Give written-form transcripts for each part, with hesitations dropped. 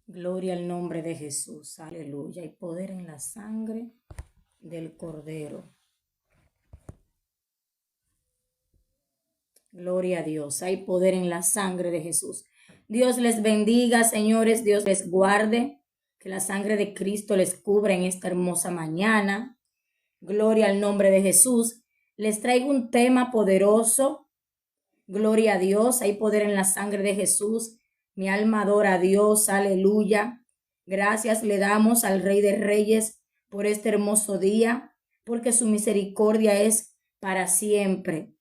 Gloria al nombre de Jesús. Aleluya. Hay poder en la sangre del Cordero. Gloria a Dios. Hay poder en la sangre de Jesús. Dios les bendiga, señores. Dios les guarde. Que la sangre de Cristo les cubra en esta hermosa mañana. Gloria al nombre de Jesús. Les traigo un tema poderoso. Gloria a Dios. Hay poder en la sangre de Jesús. Mi alma adora a Dios. Aleluya. Gracias le damos al Rey de Reyes por este hermoso día, porque su misericordia es para siempre.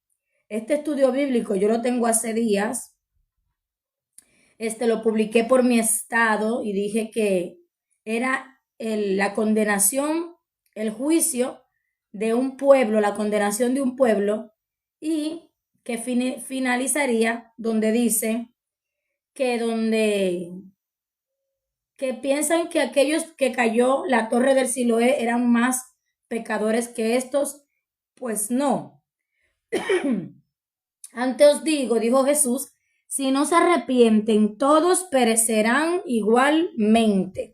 Este estudio bíblico yo lo tengo hace días. Lo publiqué por mi estado y dije que era la condenación, el juicio de un pueblo, la condenación de un pueblo, y que finalizaría donde dice que piensan que aquellos que cayó la torre del Siloé eran más pecadores que estos. Pues no. Antes os digo, dijo Jesús, si no se arrepienten, todos perecerán igualmente.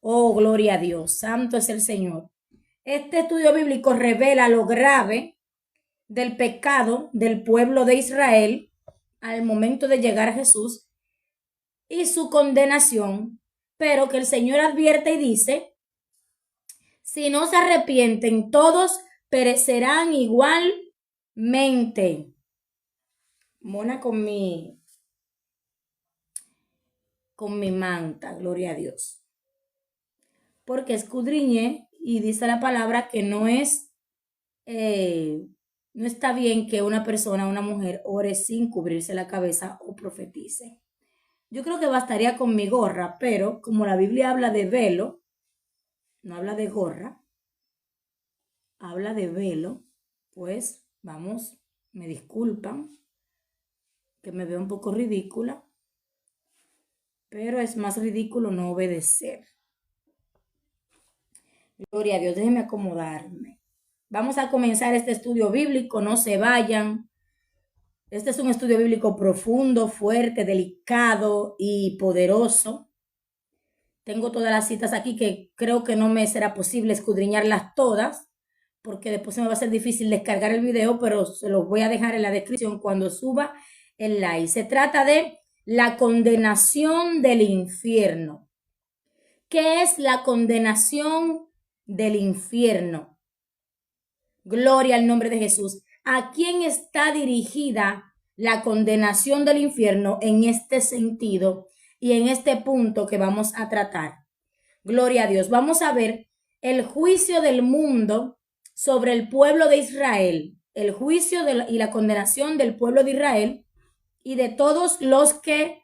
Oh, gloria a Dios, santo es el Señor. Este estudio bíblico revela lo grave del pecado del pueblo de Israel al momento de llegar a Jesús y su condenación, pero que el Señor advierte y dice, si no se arrepienten, todos perecerán igualmente. Mona con mi manta, gloria a Dios. Porque escudriñé y dice la palabra que no está bien que una persona, una mujer, ore sin cubrirse la cabeza o profetice. Yo creo que bastaría con mi gorra, pero como la Biblia habla de velo, no habla de gorra, habla de velo, pues vamos, me disculpan, que me veo un poco ridícula, pero es más ridículo no obedecer. Gloria a Dios, déjenme acomodarme. Vamos a comenzar este estudio bíblico, no se vayan. Este es un estudio bíblico profundo, fuerte, delicado y poderoso. Tengo todas las citas aquí que creo que no me será posible escudriñarlas todas, porque después se me va a ser difícil descargar el video, pero se los voy a dejar en la descripción cuando suba el live. Se trata de la condenación del infierno. ¿Qué es la condenación del infierno? Gloria al nombre de Jesús. ¿A quién está dirigida la condenación del infierno en este sentido y en este punto que vamos a tratar? Gloria a Dios. Vamos a ver el juicio del mundo sobre el pueblo de Israel, el juicio y la condenación del pueblo de Israel y de todos los que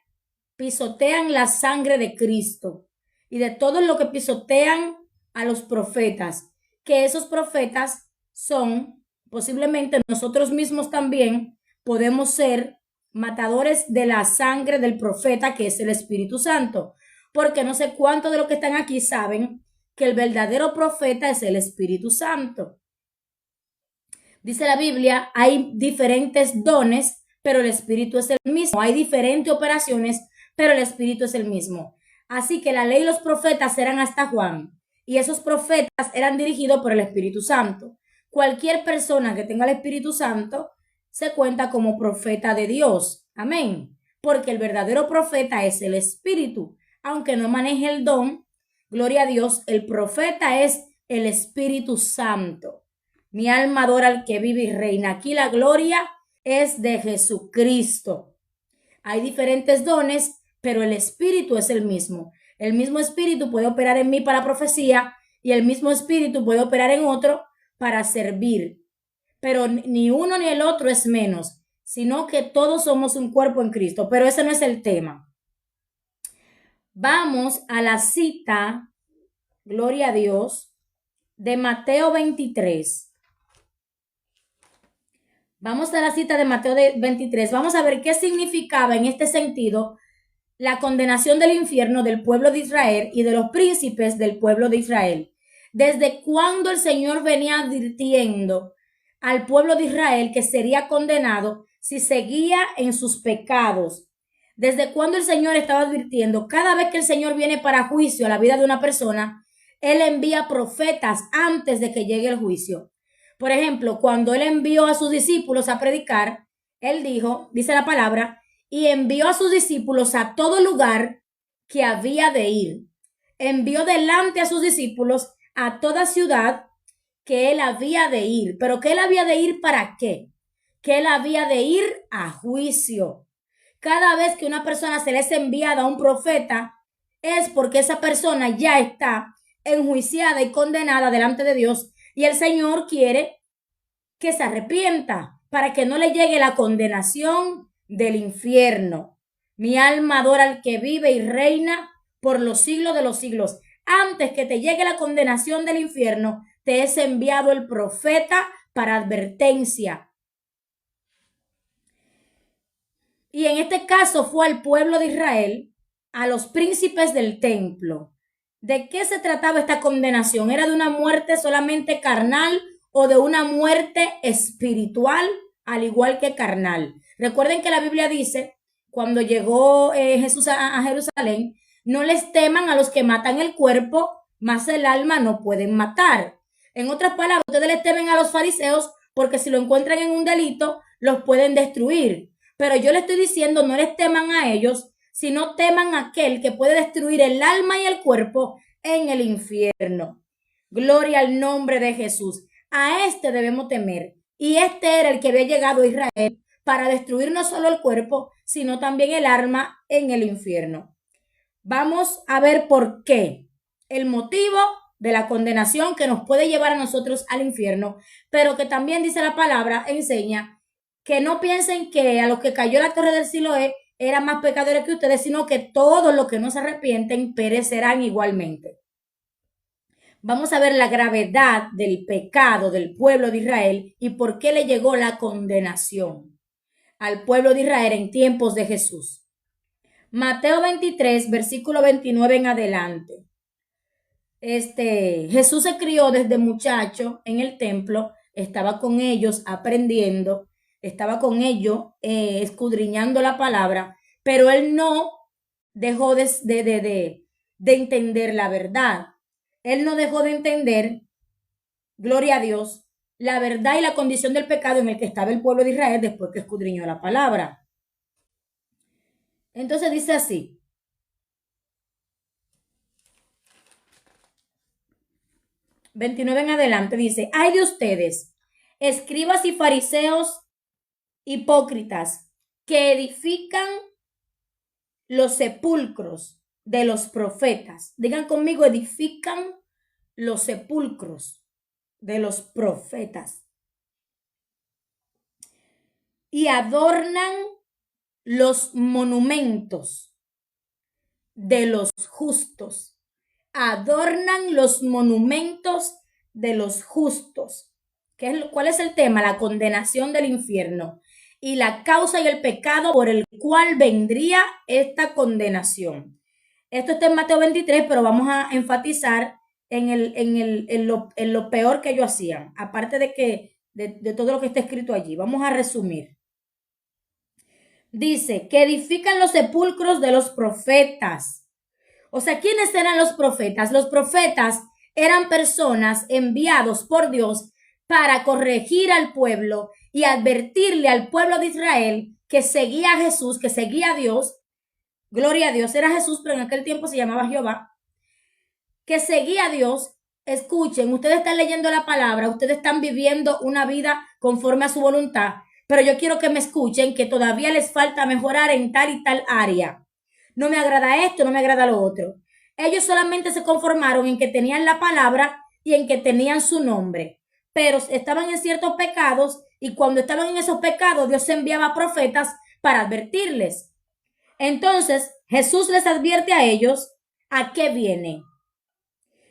pisotean la sangre de Cristo y de todos los que pisotean a los profetas, que esos profetas son, posiblemente nosotros mismos también podemos ser matadores de la sangre del profeta, que es el Espíritu Santo, porque no sé cuántos de los que están aquí saben que el verdadero profeta es el Espíritu Santo. Dice la Biblia, hay diferentes dones, pero el Espíritu es el mismo. Hay diferentes operaciones, pero el Espíritu es el mismo. Así que la ley y los profetas eran hasta Juan, y esos profetas eran dirigidos por el Espíritu Santo. Cualquier persona que tenga el Espíritu Santo se cuenta como profeta de Dios. Amén. Porque el verdadero profeta es el Espíritu. Aunque no maneje el don, gloria a Dios, el profeta es el Espíritu Santo. Mi alma adora al que vive y reina. Aquí la gloria es de Jesucristo. Hay diferentes dones, pero el Espíritu es el mismo. El mismo Espíritu puede operar en mí para profecía y el mismo Espíritu puede operar en otro para servir. Pero ni uno ni el otro es menos, sino que todos somos un cuerpo en Cristo. Pero ese no es el tema. Vamos a la cita, gloria a Dios, de Mateo 23. Vamos a la cita de Mateo 23. Vamos a ver qué significaba en este sentido la condenación del infierno del pueblo de Israel y de los príncipes del pueblo de Israel. Desde cuando el Señor venía advirtiendo al pueblo de Israel que sería condenado si seguía en sus pecados. ¿Desde cuándo el Señor estaba advirtiendo? Cada vez que el Señor viene para juicio a la vida de una persona, Él envía profetas antes de que llegue el juicio. Por ejemplo, cuando Él envió a sus discípulos a predicar, Él dijo, dice la palabra, y envió a sus discípulos a todo lugar que había de ir. Envió delante a sus discípulos a toda ciudad que Él había de ir. ¿Pero que Él había de ir para qué? Que Él había de ir a juicio. Cada vez que una persona se le es enviada a un profeta, es porque esa persona ya está enjuiciada y condenada delante de Dios, y el Señor quiere que se arrepienta para que no le llegue la condenación del infierno. Mi alma adora al que vive y reina por los siglos de los siglos. Antes que te llegue la condenación del infierno, te es enviado el profeta para advertencia. Y en este caso fue al pueblo de Israel, a los príncipes del templo. ¿De qué se trataba esta condenación? ¿Era de una muerte solamente carnal o de una muerte espiritual, al igual que carnal? Recuerden que la Biblia dice, cuando llegó Jesús a Jerusalén, no les teman a los que matan el cuerpo, mas el alma no pueden matar. En otras palabras, ustedes les temen a los fariseos porque si lo encuentran en un delito, los pueden destruir. Pero yo le estoy diciendo, no les teman a ellos, sino teman a aquel que puede destruir el alma y el cuerpo en el infierno. Gloria al nombre de Jesús. A este debemos temer. Y este era el que había llegado a Israel para destruir no solo el cuerpo, sino también el alma en el infierno. Vamos a ver por qué. El motivo de la condenación que nos puede llevar a nosotros al infierno, pero que también dice la palabra, enseña que no piensen que a los que cayó la torre del Siloé eran más pecadores que ustedes, sino que todos los que no se arrepienten perecerán igualmente. Vamos a ver la gravedad del pecado del pueblo de Israel y por qué le llegó la condenación al pueblo de Israel en tiempos de Jesús. Mateo 23, versículo 29 en adelante. Jesús se crió desde muchacho en el templo, estaba con ellos aprendiendo, estaba con ellos escudriñando la palabra, pero él no dejó de entender la verdad. Él no dejó de entender, gloria a Dios, la verdad y la condición del pecado en el que estaba el pueblo de Israel después que escudriñó la palabra. Entonces dice así. ...29 en adelante dice, ay de ustedes, escribas y fariseos hipócritas, que edifican los sepulcros de los profetas. Digan conmigo, edifican los sepulcros de los profetas. Y adornan los monumentos de los justos. Adornan los monumentos de los justos. ¿Cuál es el tema? La condenación del infierno y la causa y el pecado por el cual vendría esta condenación. Esto está en Mateo 23, pero vamos a enfatizar en lo peor que ellos hacían, aparte de todo lo que está escrito allí. Vamos a resumir. Dice que edifican los sepulcros de los profetas. O sea, ¿quiénes eran los profetas? Los profetas eran personas enviados por Dios para corregir al pueblo y advertirle al pueblo de Israel que seguía a Jesús, que seguía a Dios. Gloria a Dios, era Jesús, pero en aquel tiempo se llamaba Jehová. Que seguía a Dios. Escuchen, ustedes están leyendo la palabra, ustedes están viviendo una vida conforme a su voluntad, pero yo quiero que me escuchen que todavía les falta mejorar en tal y tal área. No me agrada esto, no me agrada lo otro. Ellos solamente se conformaron en que tenían la palabra y en que tenían su nombre, pero estaban en ciertos pecados y cuando estaban en esos pecados Dios enviaba profetas para advertirles. Entonces Jesús les advierte a ellos a qué vienen.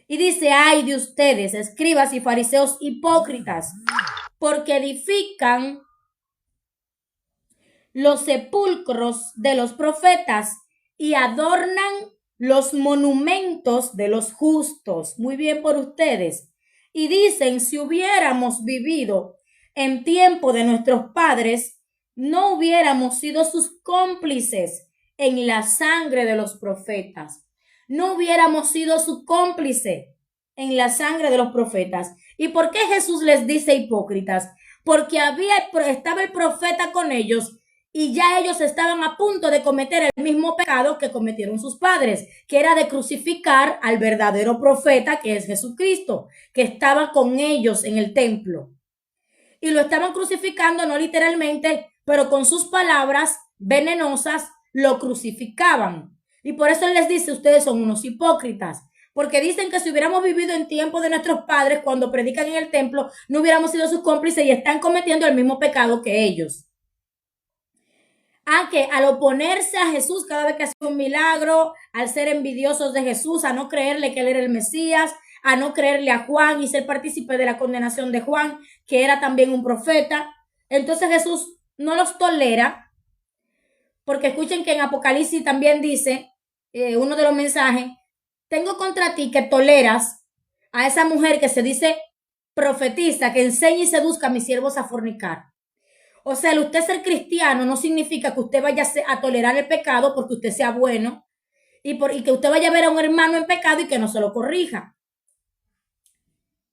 Y dice, ay de ustedes, escribas y fariseos hipócritas, porque edifican los sepulcros de los profetas y adornan los monumentos de los justos. Muy bien por ustedes. Y dicen, si hubiéramos vivido en tiempo de nuestros padres, no hubiéramos sido sus cómplices en la sangre de los profetas. No hubiéramos sido su cómplice en la sangre de los profetas. ¿Y por qué Jesús les dice hipócritas? Porque estaba el profeta con ellos y ya ellos estaban a punto de cometer el mismo pecado que cometieron sus padres, que era de crucificar al verdadero profeta, que es Jesucristo, que estaba con ellos en el templo. Y lo estaban crucificando, no literalmente, pero con sus palabras venenosas lo crucificaban. Y por eso él les dice, ustedes son unos hipócritas. Porque dicen que si hubiéramos vivido en tiempo de nuestros padres, cuando predican en el templo, no hubiéramos sido sus cómplices y están cometiendo el mismo pecado que ellos. Que al oponerse a Jesús cada vez que hacía un milagro, al ser envidiosos de Jesús, a no creerle que él era el Mesías, a no creerle a Juan y ser partícipe de la condenación de Juan, que era también un profeta. Entonces Jesús no los tolera, porque escuchen que en Apocalipsis también dice, uno de los mensajes, tengo contra ti que toleras a esa mujer que se dice profetiza, que enseña y seduzca a mis siervos a fornicar. O sea, el usted ser cristiano no significa que usted vaya a tolerar el pecado porque usted sea bueno y que usted vaya a ver a un hermano en pecado y que no se lo corrija.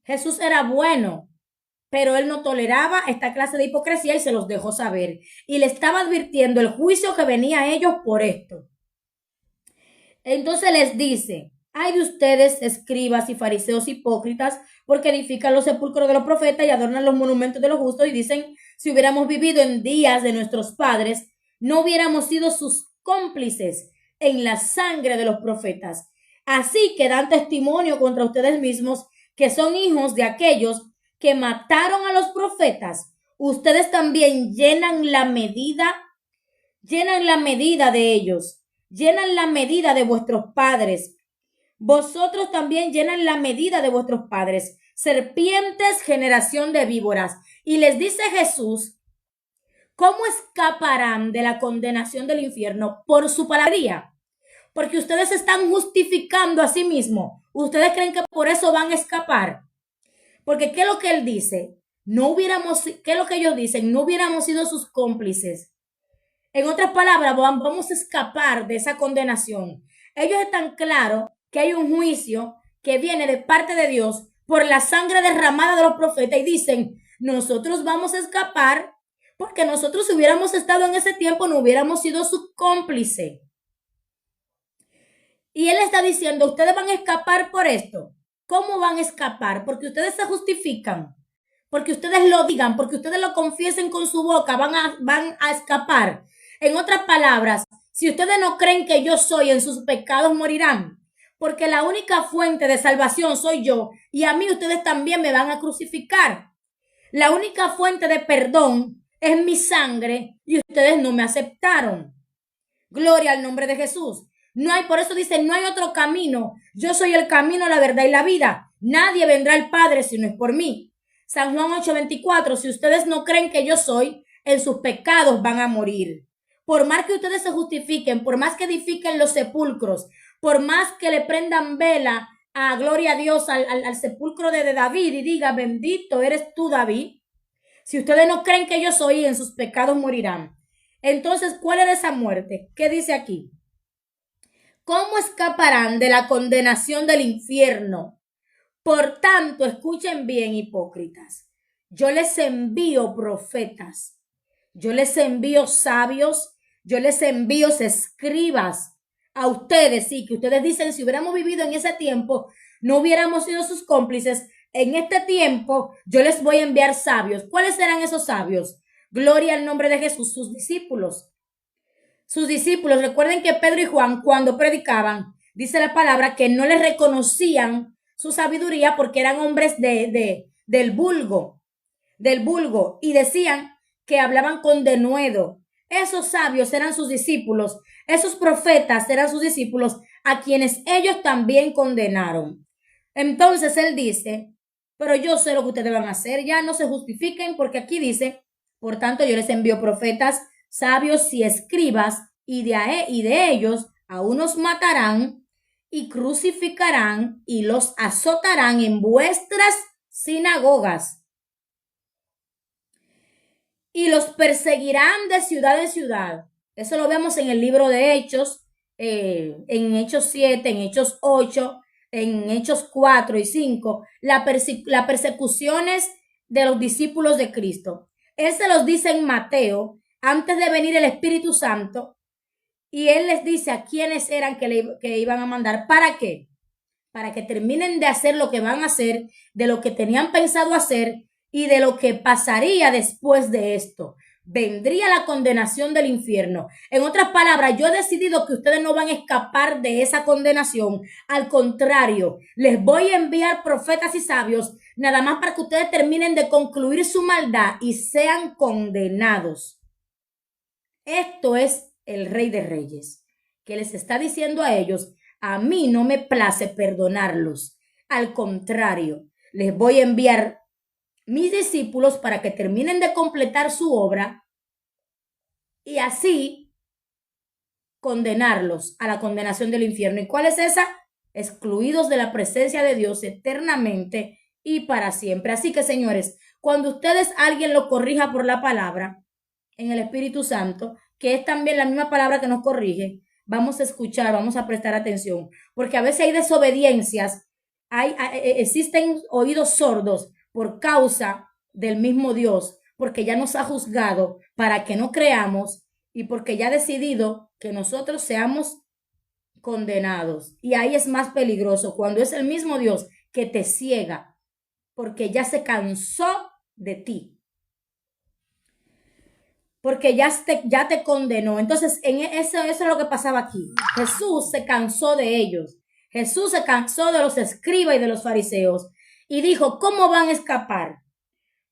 Jesús era bueno, pero él no toleraba esta clase de hipocresía y se los dejó saber. Y le estaba advirtiendo el juicio que venía a ellos por esto. Entonces les dice, ay de ustedes, escribas y fariseos hipócritas, porque edifican los sepulcros de los profetas y adornan los monumentos de los justos y dicen, si hubiéramos vivido en días de nuestros padres, no hubiéramos sido sus cómplices en la sangre de los profetas. Así que dan testimonio contra ustedes mismos que son hijos de aquellos que mataron a los profetas. Ustedes también llenan la medida de ellos, llenan la medida de vuestros padres. Vosotros también llenan la medida de vuestros padres. Serpientes, generación de víboras. Y les dice Jesús, ¿cómo escaparán de la condenación del infierno? Por su palabra. Porque ustedes se están justificando a sí mismos. ¿Ustedes creen que por eso van a escapar? Porque ¿qué es lo que él dice? ¿Qué es lo que ellos dicen? No hubiéramos sido sus cómplices. En otras palabras, vamos a escapar de esa condenación. Ellos están claros que hay un juicio que viene de parte de Dios por la sangre derramada de los profetas y dicen, nosotros vamos a escapar porque nosotros si hubiéramos estado en ese tiempo no hubiéramos sido su cómplice. Y él está diciendo, ustedes van a escapar por esto. ¿Cómo van a escapar? Porque ustedes se justifican, porque ustedes lo digan, porque ustedes lo confiesen con su boca, van a escapar. En otras palabras, si ustedes no creen que yo soy, en sus pecados morirán. Porque la única fuente de salvación soy yo y a mí ustedes también me van a crucificar. La única fuente de perdón es mi sangre y ustedes no me aceptaron. Gloria al nombre de Jesús. Por eso dice, no hay otro camino. Yo soy el camino, la verdad y la vida. Nadie vendrá al Padre si no es por mí. San Juan 8:24, si ustedes no creen que yo soy, en sus pecados van a morir. Por más que ustedes se justifiquen, por más que edifiquen los sepulcros, por más que le prendan vela a gloria a Dios al sepulcro de David y diga, bendito eres tú, David. Si ustedes no creen que yo soy, en sus pecados morirán. Entonces, ¿cuál era esa muerte? ¿Qué dice aquí? ¿Cómo escaparán de la condenación del infierno? Por tanto, escuchen bien, hipócritas. Yo les envío profetas, yo les envío sabios, yo les envío escribas a ustedes, sí, que ustedes dicen, si hubiéramos vivido en ese tiempo, no hubiéramos sido sus cómplices. En este tiempo, yo les voy a enviar sabios. ¿Cuáles serán esos sabios? Gloria al nombre de Jesús, sus discípulos. Sus discípulos, recuerden que Pedro y Juan, cuando predicaban, dice la palabra que no les reconocían su sabiduría porque eran hombres del vulgo, y decían que hablaban con denuedo. Esos sabios eran sus discípulos, esos profetas eran sus discípulos a quienes ellos también condenaron. Entonces él dice, pero yo sé lo que ustedes van a hacer, ya no se justifiquen porque aquí dice, por tanto yo les envío profetas, sabios y escribas y de ellos a unos matarán y crucificarán y los azotarán en vuestras sinagogas y los perseguirán de ciudad en ciudad Eso lo vemos en el libro de Hechos, en Hechos 7, en Hechos 8, en Hechos 4 y 5, las persecuciones de los discípulos de Cristo. Él se los dice en Mateo, antes de venir el Espíritu Santo, y él les dice a quiénes eran que iban a mandar. ¿Para qué? Para que terminen de hacer lo que van a hacer, de lo que tenían pensado hacer y de lo que pasaría después de esto. Vendría la condenación del infierno. En otras palabras, yo he decidido que ustedes no van a escapar de esa condenación. Al contrario, les voy a enviar profetas y sabios nada más para que ustedes terminen de concluir su maldad y sean condenados. Esto es el Rey de Reyes, que les está diciendo a ellos: a mí no me place perdonarlos. Al contrario, les voy a enviar mis discípulos para que terminen de completar su obra y así condenarlos a la condenación del infierno. ¿Y cuál es esa? Excluidos de la presencia de Dios eternamente y para siempre. Así que, señores, cuando ustedes alguien lo corrija por la palabra, en el Espíritu Santo, que es también la misma palabra que nos corrige, vamos a escuchar, vamos a prestar atención, porque a veces hay desobediencias, existen oídos sordos por causa del mismo Dios, porque ya nos ha juzgado para que no creamos y porque ya ha decidido que nosotros seamos condenados. Y ahí es más peligroso cuando es el mismo Dios que te ciega, porque ya se cansó de ti, porque ya te condenó. Entonces, eso es lo que pasaba aquí. Jesús se cansó de ellos. Jesús se cansó de los escribas y de los fariseos y dijo: ¿cómo van a escapar?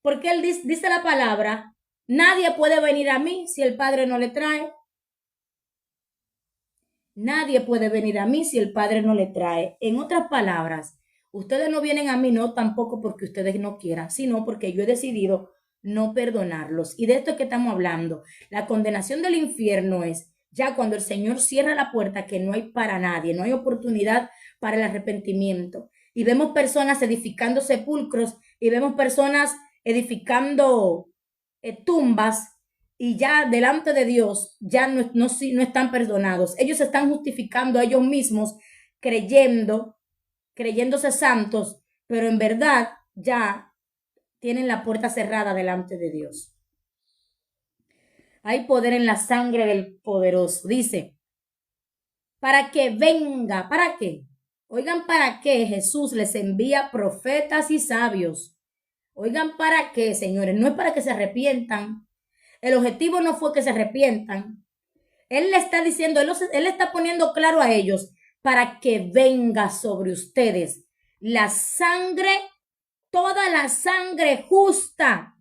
Porque él dice la palabra: nadie puede venir a mí si el Padre no le trae. Nadie puede venir a mí si el Padre no le trae. En otras palabras, ustedes no vienen a mí no tampoco porque ustedes no quieran, sino porque yo he decidido no perdonarlos. Y de esto es que estamos hablando. La condenación del infierno es ya cuando el Señor cierra la puerta, que no hay para nadie, no hay oportunidad para el arrepentimiento. Y vemos personas edificando sepulcros y vemos personas edificando tumbas, y ya delante de Dios ya no están perdonados. Ellos se están justificando a ellos mismos, creyéndose santos, pero en verdad ya tienen la puerta cerrada delante de Dios. Hay poder en la sangre del poderoso. Dice, para que venga, ¿para qué? Oigan, ¿para qué Jesús les envía profetas y sabios? Oigan, ¿para qué, señores? No es para que se arrepientan. El objetivo no fue que se arrepientan. Él le está diciendo, él le está poniendo claro a ellos: para que venga sobre ustedes la sangre, toda la sangre justa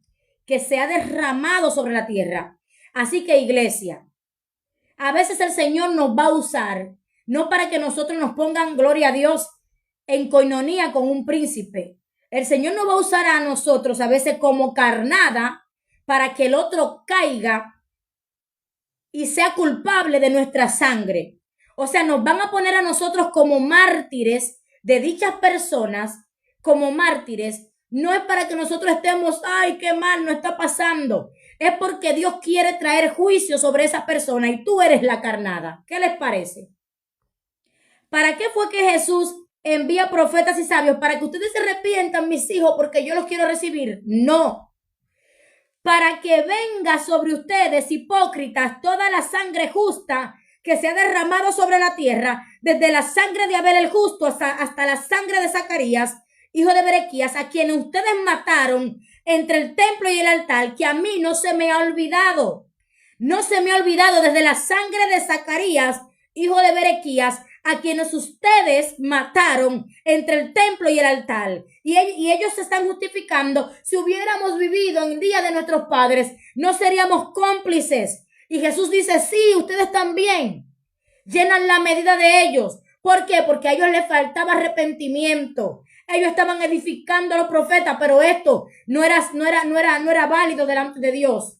que se ha derramado sobre la tierra. Así que, iglesia, a veces el Señor nos va a usar, no para que nosotros nos pongan, gloria a Dios, en coinonía con un príncipe. El Señor nos va a usar a nosotros a veces como carnada para que el otro caiga y sea culpable de nuestra sangre. O sea, nos van a poner a nosotros como mártires de dichas personas, como mártires. No es para que nosotros estemos, ay, qué mal, no está pasando. Es porque Dios quiere traer juicio sobre esa persona y tú eres la carnada. ¿Qué les parece? ¿Para qué fue que Jesús envía profetas y sabios? ¿Para que ustedes se arrepientan, mis hijos, porque yo los quiero recibir? No. Para que venga sobre ustedes, hipócritas, toda la sangre justa que se ha derramado sobre la tierra, desde la sangre de Abel el justo hasta la sangre de Zacarías, hijo de Berequías, a quienes ustedes mataron entre el templo y el altar, que a mí no se me ha olvidado. No se me ha olvidado desde la sangre de Zacarías, hijo de Berequías, a quienes ustedes mataron entre el templo y el altar. Y ellos se están justificando. Si hubiéramos vivido en el día de nuestros padres, no seríamos cómplices. Y Jesús dice, sí, ustedes también llenan la medida de ellos. ¿Por qué? Porque a ellos les faltaba arrepentimiento. Ellos estaban edificando a los profetas, pero esto no era válido delante de Dios.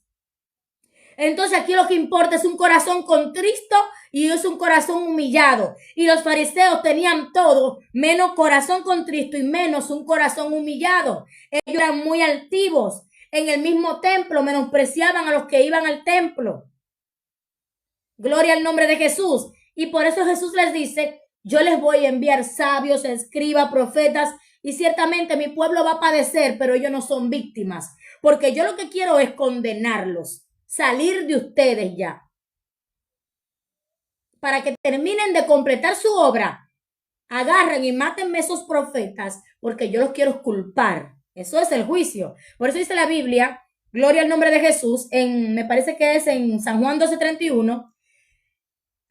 Entonces aquí lo que importa es un corazón contristo y es un corazón humillado. Y los fariseos tenían todo, menos corazón contristo y menos un corazón humillado. Ellos eran muy altivos. En el mismo templo menospreciaban a los que iban al templo. Gloria al nombre de Jesús. Y por eso Jesús les dice, yo les voy a enviar sabios, escribas, profetas, y ciertamente mi pueblo va a padecer, pero ellos no son víctimas, porque yo lo que quiero es condenarlos, salir de ustedes ya, para que terminen de completar su obra. Agarren y mátenme esos profetas, porque yo los quiero culpar. Eso es el juicio. Por eso dice la Biblia, gloria al nombre de Jesús, me parece que es en San Juan 12:31.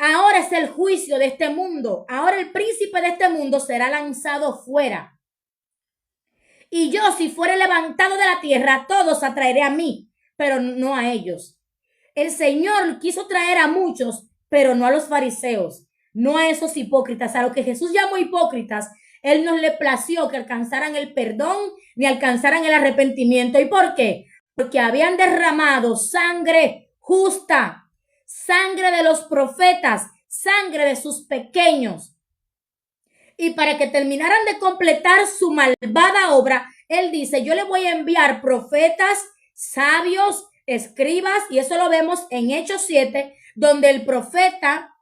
Ahora es el juicio de este mundo. Ahora el príncipe de este mundo será lanzado fuera. Y yo, si fuere levantado de la tierra, todos atraeré a mí, pero no a ellos. El Señor quiso traer a muchos, pero no a los fariseos, no a esos hipócritas, a los que Jesús llamó hipócritas. Él no le plació que alcanzaran el perdón ni alcanzaran el arrepentimiento. ¿Y por qué? Porque habían derramado sangre justa, sangre de los profetas, sangre de sus pequeños. Y para que terminaran de completar su malvada obra, él dice, yo le voy a enviar profetas, sabios, escribas, y eso lo vemos en Hechos 7, donde el profeta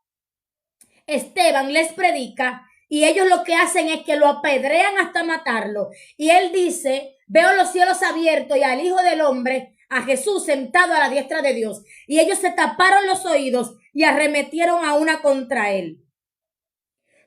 Esteban les predica y ellos lo que hacen es que lo apedrean hasta matarlo. Y él dice, veo los cielos abiertos y al Hijo del Hombre, a Jesús sentado a la diestra de Dios. Y ellos se taparon los oídos y arremetieron a una contra él.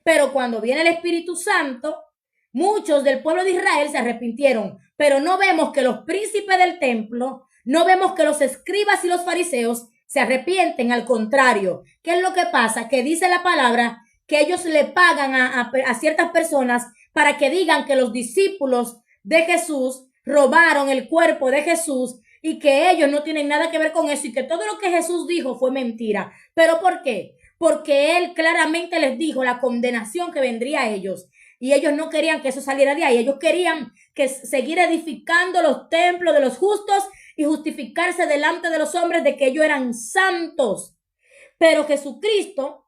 Pero cuando viene el Espíritu Santo, muchos del pueblo de Israel se arrepintieron. Pero no vemos que los príncipes del templo, no vemos que los escribas y los fariseos se arrepienten. Al contrario, ¿qué es lo que pasa? Que dice la palabra que ellos le pagan a ciertas personas para que digan que los discípulos de Jesús robaron el cuerpo de Jesús y que ellos no tienen nada que ver con eso y que todo lo que Jesús dijo fue mentira. ¿Pero por qué? Porque él claramente les dijo la condenación que vendría a ellos. Y ellos no querían que eso saliera de ahí. Ellos querían que seguir edificando los templos de los justos y justificarse delante de los hombres de que ellos eran santos. Pero Jesucristo,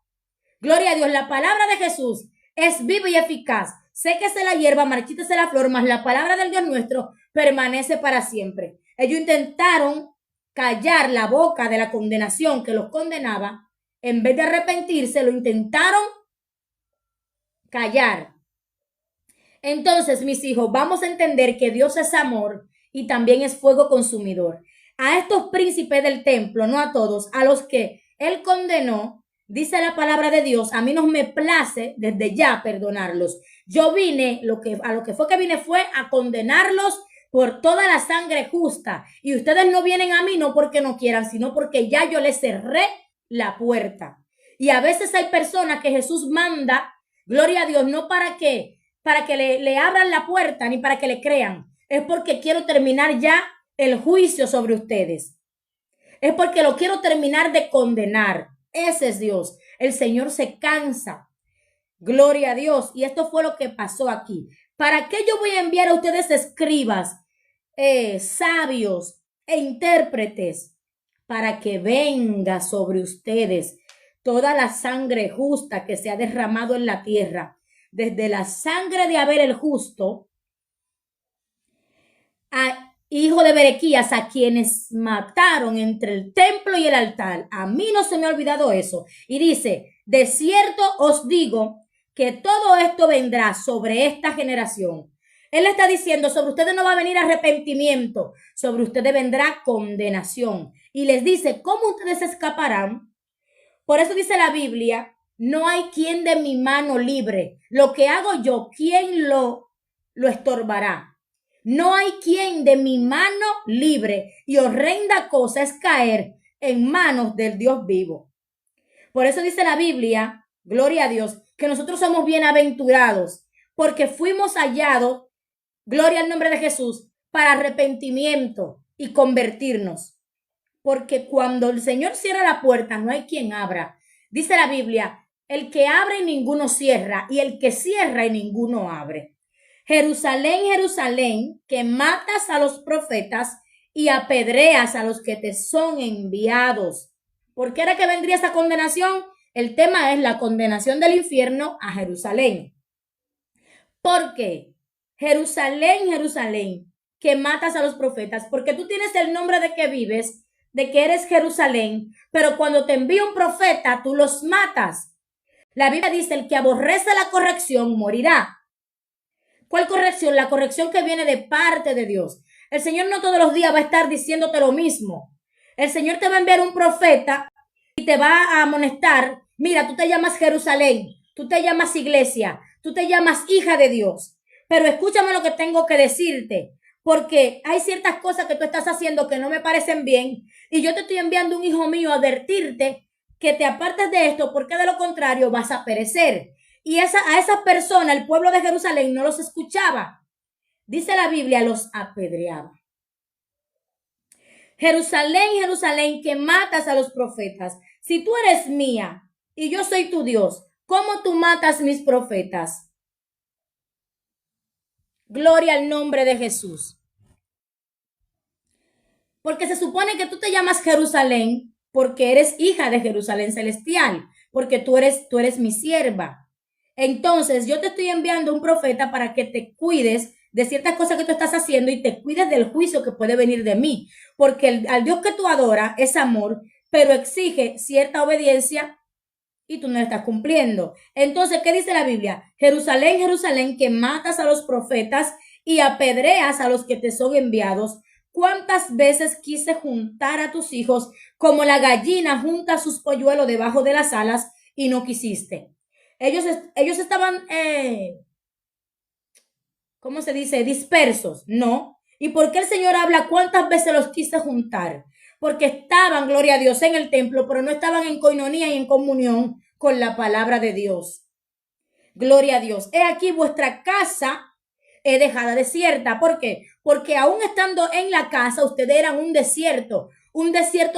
gloria a Dios, la palabra de Jesús es viva y eficaz. Séquese la hierba, marchítese la flor, mas la palabra del Dios nuestro permanece para siempre. Ellos intentaron callar la boca de la condenación que los condenaba. En vez de arrepentirse, lo intentaron callar. Entonces, mis hijos, vamos a entender que Dios es amor y también es fuego consumidor. A estos príncipes del templo, no a todos, a los que él condenó, dice la palabra de Dios, a mí no me place desde ya perdonarlos. Yo vine, a lo que fue que vine fue a condenarlos por toda la sangre justa. Y ustedes no vienen a mí no porque no quieran, sino porque ya yo les cerré la puerta. Y a veces hay personas que Jesús manda, gloria a Dios, no para que le abran la puerta ni para que le crean. Es porque quiero terminar ya el juicio sobre ustedes. Es porque lo quiero terminar de condenar. Ese es Dios. El Señor se cansa. Gloria a Dios. Y esto fue lo que pasó aquí. ¿Para qué yo voy a enviar a ustedes escribas, sabios e intérpretes? Para que venga sobre ustedes toda la sangre justa que se ha derramado en la tierra, desde la sangre de Abel el justo, a hijo de Berequías, a quienes mataron entre el templo y el altar. A mí no se me ha olvidado eso. Y dice, de cierto os digo que todo esto vendrá sobre esta generación. Él está diciendo, sobre ustedes no va a venir arrepentimiento, sobre ustedes vendrá condenación. Y les dice, ¿cómo ustedes escaparán? Por eso dice la Biblia, no hay quien de mi mano libre. Lo que hago yo, ¿quién lo estorbará? No hay quien de mi mano libre. Y horrenda cosa es caer en manos del Dios vivo. Por eso dice la Biblia, gloria a Dios, que nosotros somos bienaventurados, porque fuimos hallados, gloria al nombre de Jesús, para arrepentimiento y convertirnos. Porque cuando el Señor cierra la puerta, no hay quien abra. Dice la Biblia, el que abre y ninguno cierra, y el que cierra y ninguno abre. Jerusalén, Jerusalén, que matas a los profetas y apedreas a los que te son enviados. ¿Por qué era que vendría esa condenación? El tema es la condenación del infierno a Jerusalén. ¿Por qué? Jerusalén, Jerusalén, que matas a los profetas, porque tú tienes el nombre de que vives, de que eres Jerusalén, pero cuando te envía un profeta, tú los matas. La Biblia dice, el que aborrece la corrección morirá. ¿Cuál corrección? La corrección que viene de parte de Dios. El Señor no todos los días va a estar diciéndote lo mismo. El Señor te va a enviar un profeta y te va a amonestar. Mira, tú te llamas Jerusalén, tú te llamas iglesia, tú te llamas hija de Dios. Pero escúchame lo que tengo que decirte, porque hay ciertas cosas que tú estás haciendo que no me parecen bien y yo te estoy enviando un hijo mío a advertirte que te apartes de esto, porque de lo contrario vas a perecer. Y a esa persona, el pueblo de Jerusalén, no los escuchaba. Dice la Biblia, los apedreaba. Jerusalén, Jerusalén, que matas a los profetas. Si tú eres mía y yo soy tu Dios, ¿cómo tú matas mis profetas? Gloria al nombre de Jesús. Porque se supone que tú te llamas Jerusalén porque eres hija de Jerusalén celestial, porque tú eres mi sierva. Entonces yo te estoy enviando un profeta para que te cuides de ciertas cosas que tú estás haciendo y te cuides del juicio que puede venir de mí, porque al Dios que tú adoras es amor, pero exige cierta obediencia y tú no la estás cumpliendo. Entonces, ¿qué dice la Biblia? Jerusalén, Jerusalén, que matas a los profetas y apedreas a los que te son enviados. ¿Cuántas veces quise juntar a tus hijos como la gallina junta sus polluelos debajo de las alas y no quisiste? Ellos estaban, ¿cómo se dice? Dispersos, ¿no? ¿Y por qué el Señor habla cuántas veces los quise juntar? Porque estaban, gloria a Dios, en el templo, pero no estaban en coinonía y en comunión con la palabra de Dios. Gloria a Dios. He aquí vuestra casa he dejada desierta. ¿Por qué? Porque aún estando en la casa, ustedes eran un desierto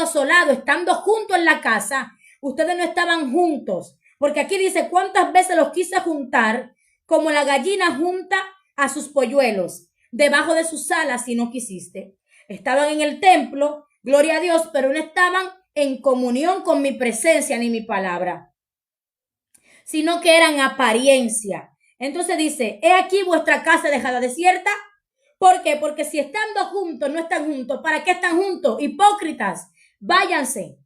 asolado. Estando juntos en la casa, ustedes no estaban juntos. Porque aquí dice, ¿cuántas veces los quise juntar como la gallina junta a sus polluelos debajo de sus alas y no quisiste? Estaban en el templo, gloria a Dios, pero no estaban en comunión con mi presencia ni mi palabra, sino que eran apariencia. Entonces dice, he aquí vuestra casa dejada desierta. ¿Por qué? Porque si estando juntos no están juntos, ¿para qué están juntos? Hipócritas, váyanse,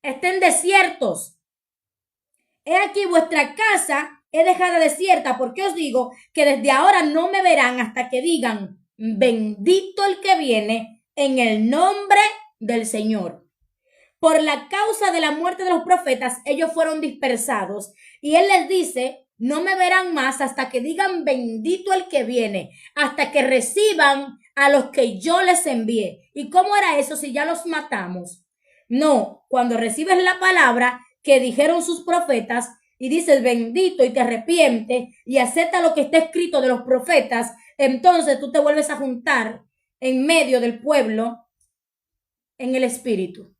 estén desiertos. He aquí vuestra casa he dejada desierta, porque os digo que desde ahora no me verán hasta que digan, bendito el que viene en el nombre del Señor. Por la causa de la muerte de los profetas, ellos fueron dispersados. Y él les dice, no me verán más hasta que digan bendito el que viene, hasta que reciban a los que yo les envié. ¿Y cómo era eso si ya los matamos? No, cuando recibes la palabra que dijeron sus profetas y dices bendito y te arrepientes y acepta lo que está escrito de los profetas, entonces tú te vuelves a juntar en medio del pueblo en el espíritu.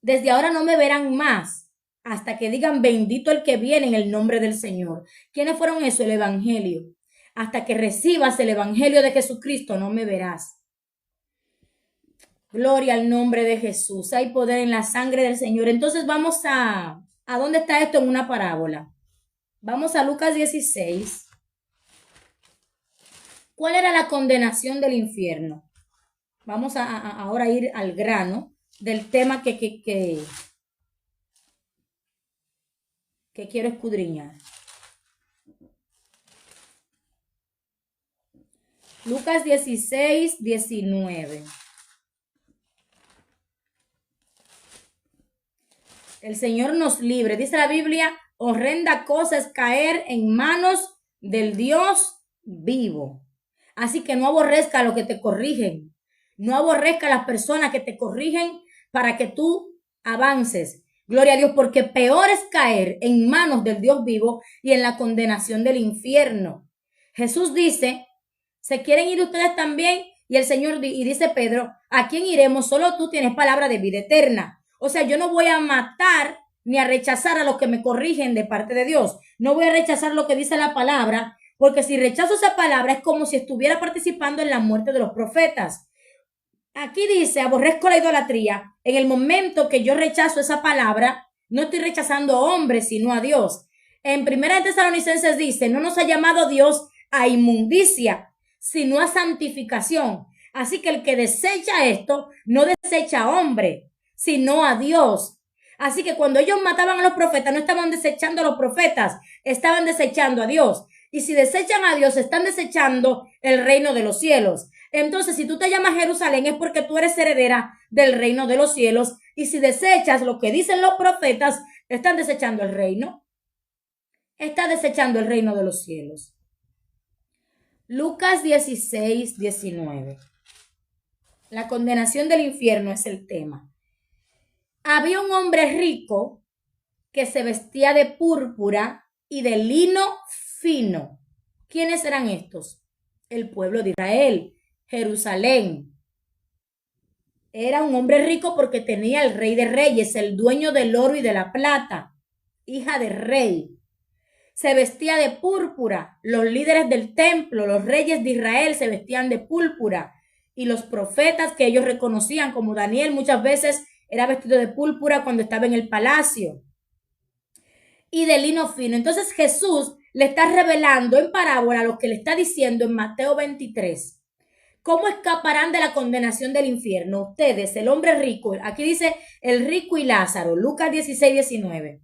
Desde ahora no me verán más hasta que digan bendito el que viene en el nombre del Señor. ¿Quiénes fueron eso? El evangelio. Hasta que recibas el evangelio de Jesucristo no me verás. Gloria al nombre de Jesús. Hay poder en la sangre del Señor. Entonces vamos ¿a dónde está esto en una parábola? Vamos a Lucas 16. ¿Cuál era la condenación del infierno? Vamos ahora a ir al grano del tema que quiero escudriñar. Lucas 16, 19. El Señor nos libre. Dice la Biblia, horrenda cosa es caer en manos del Dios vivo. Así que no aborrezca a los que te corrigen. No aborrezca a las personas que te corrigen para que tú avances. Gloria a Dios, porque peor es caer en manos del Dios vivo y en la condenación del infierno. Jesús dice, ¿se quieren ir ustedes también? Y el Señor, y dice Pedro, ¿a quién iremos? Solo tú tienes palabra de vida eterna. O sea, yo no voy a matar ni a rechazar a los que me corrigen de parte de Dios. No voy a rechazar lo que dice la palabra, porque si rechazo esa palabra es como si estuviera participando en la muerte de los profetas. Aquí dice, aborrezco la idolatría. En el momento que yo rechazo esa palabra, no estoy rechazando a hombres, sino a Dios. En 1 Tesalonicenses dice, no nos ha llamado Dios a inmundicia, sino a santificación. Así que el que desecha esto, no desecha a hombre, sino a Dios. Así que cuando ellos mataban a los profetas, no estaban desechando a los profetas, estaban desechando a Dios. Y si desechan a Dios, están desechando el reino de los cielos. Entonces, si tú te llamas Jerusalén, es porque tú eres heredera del reino de los cielos. Y si desechas lo que dicen los profetas, están desechando el reino. Está desechando el reino de los cielos. Lucas 16, 19. La condenación del infierno es el tema. Había un hombre rico que se vestía de púrpura y de lino fino. ¿Quiénes eran estos? El pueblo de Israel, Jerusalén. Era un hombre rico porque tenía el rey de reyes, el dueño del oro y de la plata, hija de rey. Se vestía de púrpura. Los líderes del templo, los reyes de Israel se vestían de púrpura. Y los profetas que ellos reconocían, como Daniel, muchas veces era vestido de púrpura cuando estaba en el palacio. Y de lino fino. Entonces Jesús le está revelando en parábola lo que le está diciendo en Mateo 23. ¿Cómo escaparán de la condenación del infierno? Ustedes, el hombre rico. Aquí dice el rico y Lázaro. Lucas 16, 19.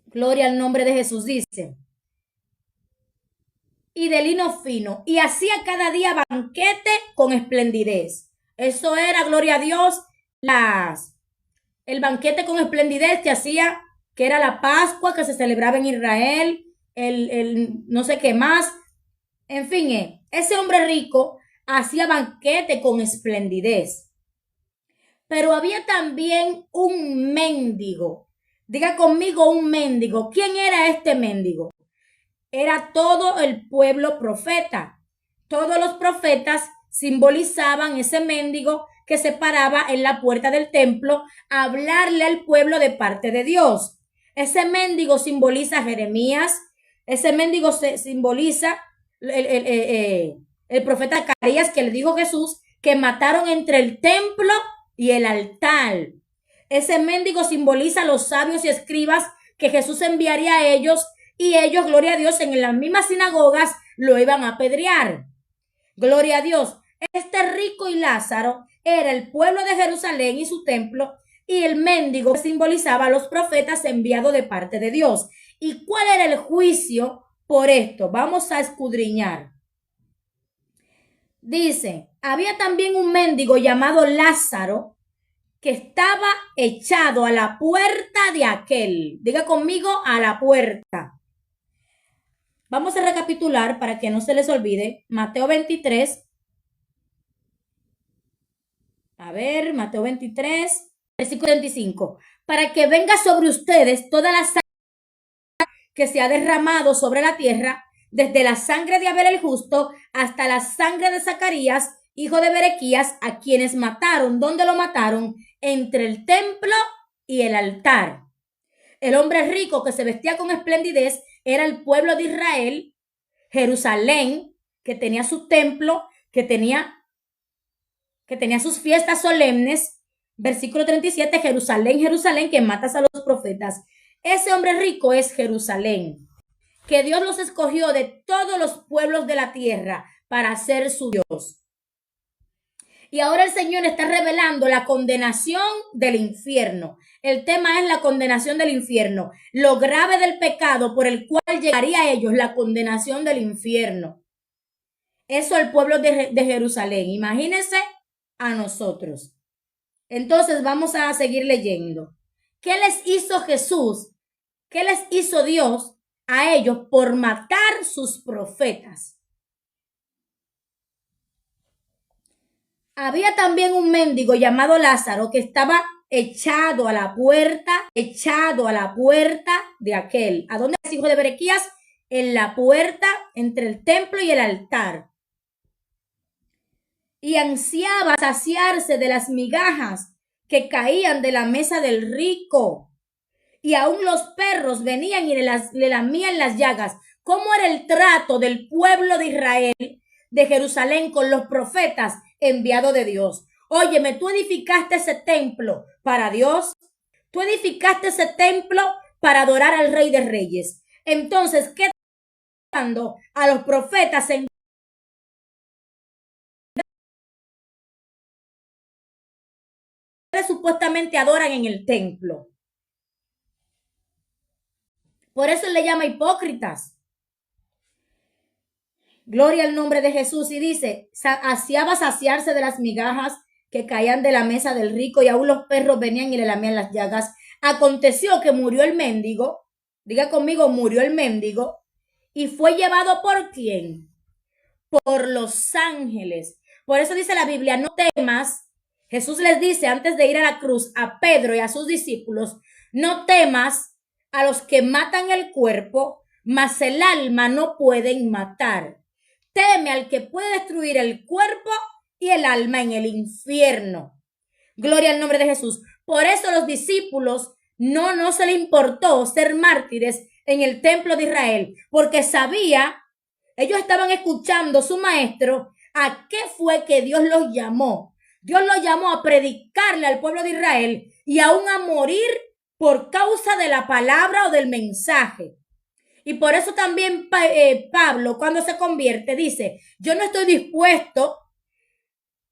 Gloria al nombre de Jesús, dice. Y de lino fino. Y hacía cada día banquete con esplendidez. Eso era, gloria a Dios, el banquete con esplendidez que hacía, que era la Pascua que se celebraba en Israel, el no sé qué más. En fin, ese hombre rico hacía banquete con esplendidez. Pero había también un mendigo. Diga conmigo un mendigo. ¿Quién era este mendigo? Era todo el pueblo profeta. Todos los profetas simbolizaban ese mendigo que se paraba en la puerta del templo a hablarle al pueblo de parte de Dios. Ese mendigo simboliza a Jeremías. Ese mendigo simboliza el profeta Zacarías, que le dijo a Jesús que mataron entre el templo y el altar. Ese mendigo simboliza a los sabios y escribas que Jesús enviaría a ellos, y ellos, gloria a Dios, en las mismas sinagogas lo iban a apedrear. Gloria a Dios. Este rico y Lázaro era el pueblo de Jerusalén y su templo, y el mendigo simbolizaba a los profetas enviados de parte de Dios. ¿Y cuál era el juicio por esto? Vamos a escudriñar. Dice, había también un mendigo llamado Lázaro que estaba echado a la puerta de aquel. Diga conmigo, a la puerta. Vamos a recapitular para que no se les olvide. Mateo 23. A ver, Mateo 23, versículo 25. Para que venga sobre ustedes toda la sangre que se ha derramado sobre la tierra, desde la sangre de Abel el justo hasta la sangre de Zacarías, hijo de Berequías, a quienes mataron. ¿Dónde lo mataron? Entre el templo y el altar. El hombre rico que se vestía con esplendidez era el pueblo de Israel, Jerusalén, que tenía su templo, que tenía sus fiestas solemnes. Versículo 37, Jerusalén, Jerusalén, que matas a los profetas. Ese hombre rico es Jerusalén, que Dios los escogió de todos los pueblos de la tierra para ser su Dios. Y ahora el Señor está revelando la condenación del infierno. El tema es la condenación del infierno, lo grave del pecado por el cual llegaría a ellos la condenación del infierno. Eso el pueblo de Jerusalén. Imagínense a nosotros. Entonces vamos a seguir leyendo. ¿Qué les hizo Jesús? ¿Qué les hizo Dios a ellos por matar sus profetas? Había también un mendigo llamado Lázaro que estaba echado a la puerta de aquel. ¿A dónde es hijo de Berequías? En la puerta entre el templo y el altar. Y ansiaba saciarse de las migajas que caían de la mesa del rico. Y aún los perros venían y le lamían las llagas. ¿Cómo era el trato del pueblo de Israel, de Jerusalén, con los profetas enviados de Dios? Óyeme, tú edificaste ese templo para Dios. Tú edificaste ese templo para adorar al Rey de Reyes. Entonces, ¿qué está dando a los profetas en supuestamente adoran en el templo. Por eso él le llama hipócritas. Gloria al nombre de Jesús. Y dice, hacía saciarse de las migajas que caían de la mesa del rico, y aún los perros venían y le lamían las llagas. Aconteció que murió el mendigo, diga conmigo, murió el mendigo, y fue llevado ¿por quién? Por los ángeles. Por eso dice la Biblia, no temas. Jesús les dice antes de ir a la cruz a Pedro y a sus discípulos, no temas a los que matan el cuerpo, mas el alma no pueden matar. Teme al que puede destruir el cuerpo y el alma en el infierno. Gloria al nombre de Jesús. Por eso los discípulos no se le importó ser mártires en el templo de Israel, porque sabía, ellos estaban escuchando su maestro, a qué fue que Dios los llamó. Dios los llamó a predicarle al pueblo de Israel y aún a morir por causa de la palabra o del mensaje. Y por eso también Pablo, cuando se convierte, dice, yo no estoy dispuesto,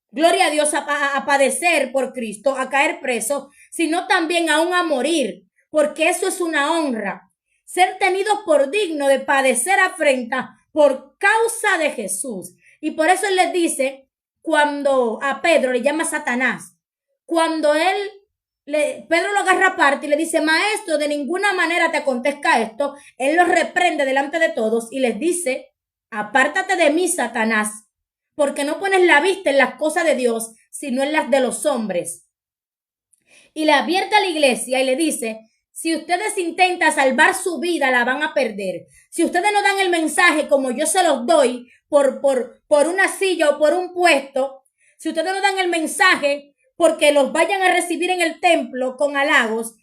gloria a Dios, a padecer por Cristo, a caer preso, sino también aún a morir, porque eso es una honra. Ser tenidos por digno de padecer afrenta por causa de Jesús. Y por eso él les dice, cuando a Pedro le llama Satanás, cuando Pedro lo agarra aparte y le dice, maestro, de ninguna manera te acontezca esto, él los reprende delante de todos y les dice, apártate de mí, Satanás, porque no pones la vista en las cosas de Dios, sino en las de los hombres. Y le advierte a la iglesia y le dice, si ustedes intentan salvar su vida, la van a perder. Si ustedes no dan el mensaje como yo se los doy por una silla o por un puesto, si ustedes no dan el mensaje porque los vayan a recibir en el templo con halagos,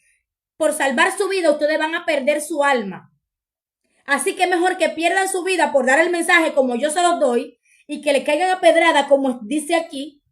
por salvar su vida, ustedes van a perder su alma. Así que mejor que pierdan su vida por dar el mensaje como yo se los doy y que le caigan a pedrada como dice aquí,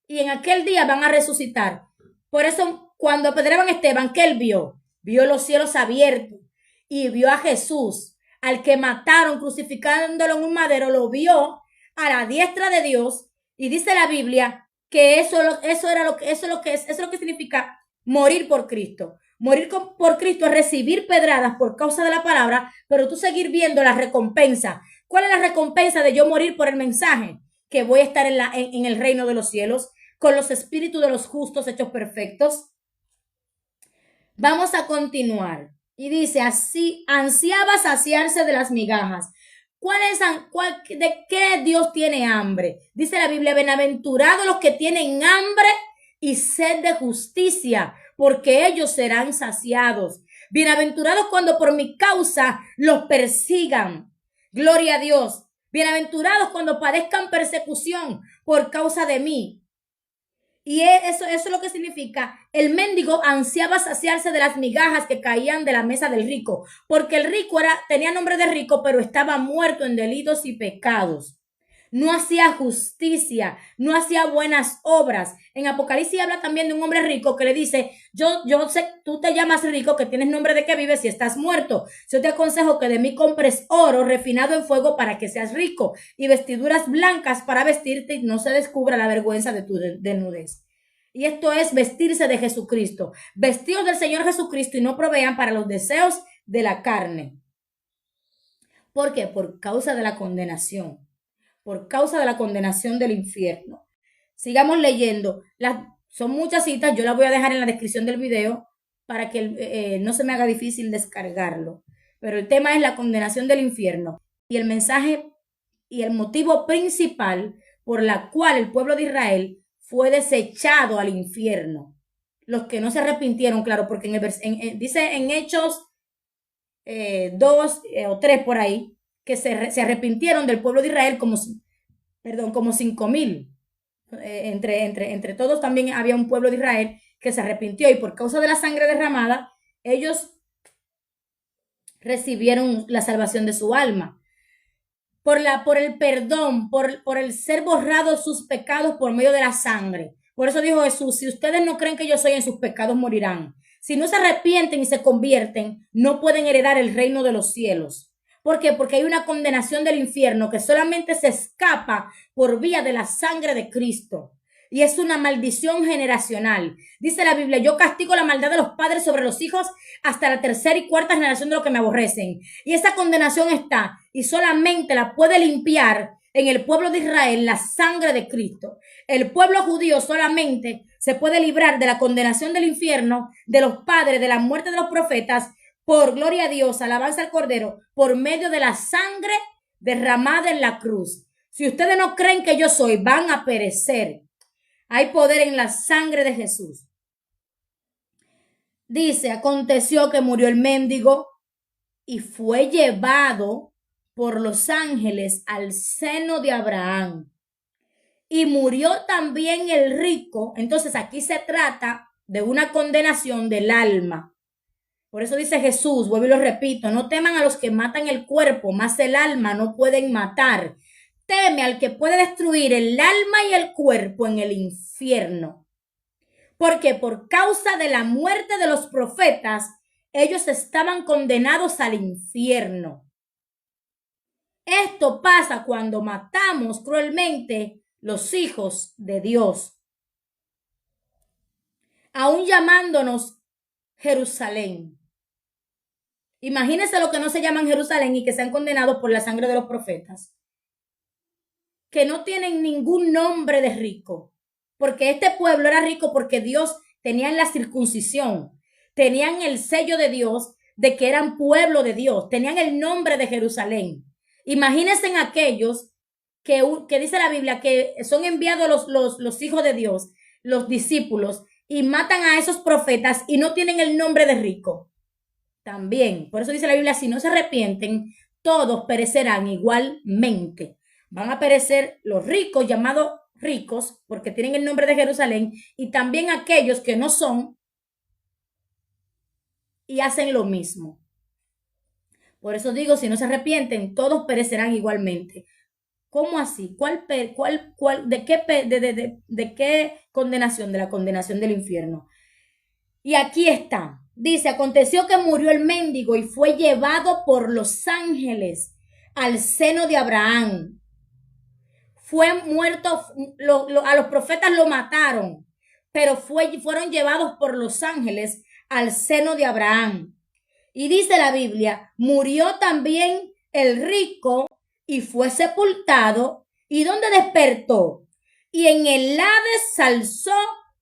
y en aquel día van a resucitar. Por eso cuando apedreaban a Esteban, ¿qué él vio? Vio los cielos abiertos y vio a Jesús, al que mataron crucificándolo en un madero, lo vio a la diestra de Dios, y dice la Biblia que eso es lo que significa morir por Cristo. Morir por Cristo es recibir pedradas por causa de la palabra, pero tú seguir viendo la recompensa. ¿Cuál es la recompensa de yo morir por el mensaje? Que voy a estar en el reino de los cielos con los espíritus de los justos hechos perfectos. Vamos a continuar. Y dice, así ansiaba saciarse de las migajas. ¿De qué Dios tiene hambre? Dice la Biblia, bienaventurados los que tienen hambre y sed de justicia, porque ellos serán saciados. Bienaventurados cuando por mi causa los persigan. Gloria a Dios. Bienaventurados cuando padezcan persecución por causa de mí. Y eso es lo que significa. El mendigo ansiaba saciarse de las migajas que caían de la mesa del rico, porque el rico tenía nombre de rico, pero estaba muerto en delitos y pecados. No hacía justicia, no hacía buenas obras. En Apocalipsis habla también de un hombre rico que le dice, yo sé, tú te llamas rico, que tienes nombre de que vives y estás muerto. Yo te aconsejo que de mí compres oro refinado en fuego para que seas rico y vestiduras blancas para vestirte y no se descubra la vergüenza de tu desnudez. Y esto es vestirse de Jesucristo, vestidos del Señor Jesucristo y no provean para los deseos de la carne. ¿Por qué? Por causa de la condenación. Por causa de la condenación del infierno. Sigamos leyendo. Son muchas citas, yo las voy a dejar en la descripción del video para que no se me haga difícil descargarlo. Pero el tema es la condenación del infierno. Y el mensaje y el motivo principal por la cual el pueblo de Israel fue desechado al infierno. Los que no se arrepintieron, claro, porque dice en Hechos 2 o 3 por ahí, que se arrepintieron del pueblo de Israel como 5,000. Entre todos también había un pueblo de Israel que se arrepintió y por causa de la sangre derramada, ellos recibieron la salvación de su alma. Por el perdón, por el ser borrados sus pecados por medio de la sangre. Por eso dijo Jesús, si ustedes no creen que yo soy, en sus pecados morirán. Si no se arrepienten y se convierten, no pueden heredar el reino de los cielos. ¿Por qué? Porque hay una condenación del infierno que solamente se escapa por vía de la sangre de Cristo. y es una maldición generacional. Dice la Biblia, yo castigo la maldad de los padres sobre los hijos hasta la tercera y cuarta generación de los que me aborrecen. Y esa condenación está, y solamente la puede limpiar en el pueblo de Israel la sangre de Cristo. El pueblo judío solamente se puede librar de la condenación del infierno, de los padres, de la muerte de los profetas, por gloria a Dios, alabanza al Cordero, por medio de la sangre derramada en la cruz. Si ustedes no creen que yo soy, van a perecer. Hay poder en la sangre de Jesús. Dice, aconteció que murió el mendigo y fue llevado por los ángeles al seno de Abraham. Y murió también el rico. Entonces aquí se trata de una condenación del alma. Por eso dice Jesús, vuelvo y lo repito, no teman a los que matan el cuerpo, más el alma no pueden matar. Teme al que puede destruir el alma y el cuerpo en el infierno. Porque por causa de la muerte de los profetas, ellos estaban condenados al infierno. Esto pasa cuando matamos cruelmente los hijos de Dios, aún llamándonos Jerusalén. Imagínense lo que no se llaman Jerusalén y que sean condenados por la sangre de los profetas, que no tienen ningún nombre de rico, porque este pueblo era rico porque Dios tenía la circuncisión, tenían el sello de Dios de que eran pueblo de Dios, tenían el nombre de Jerusalén. Imagínense en aquellos que dice la Biblia que son enviados los hijos de Dios, los discípulos, y matan a esos profetas y no tienen el nombre de rico. También, por eso dice la Biblia, si no se arrepienten, todos perecerán igualmente. Van a perecer los ricos, llamados ricos, porque tienen el nombre de Jerusalén, y también aquellos que no son y hacen lo mismo. Por eso digo, si no se arrepienten, todos perecerán igualmente. ¿Cómo así? ¿De qué condenación? De la condenación del infierno. Y aquí está. Dice, aconteció que murió el mendigo y fue llevado por los ángeles al seno de Abraham. Fue muerto, a los profetas lo mataron, pero fueron llevados por los ángeles al seno de Abraham. Y dice la Biblia, murió también el rico y fue sepultado. ¿Y dónde despertó? Y en el Hades alzó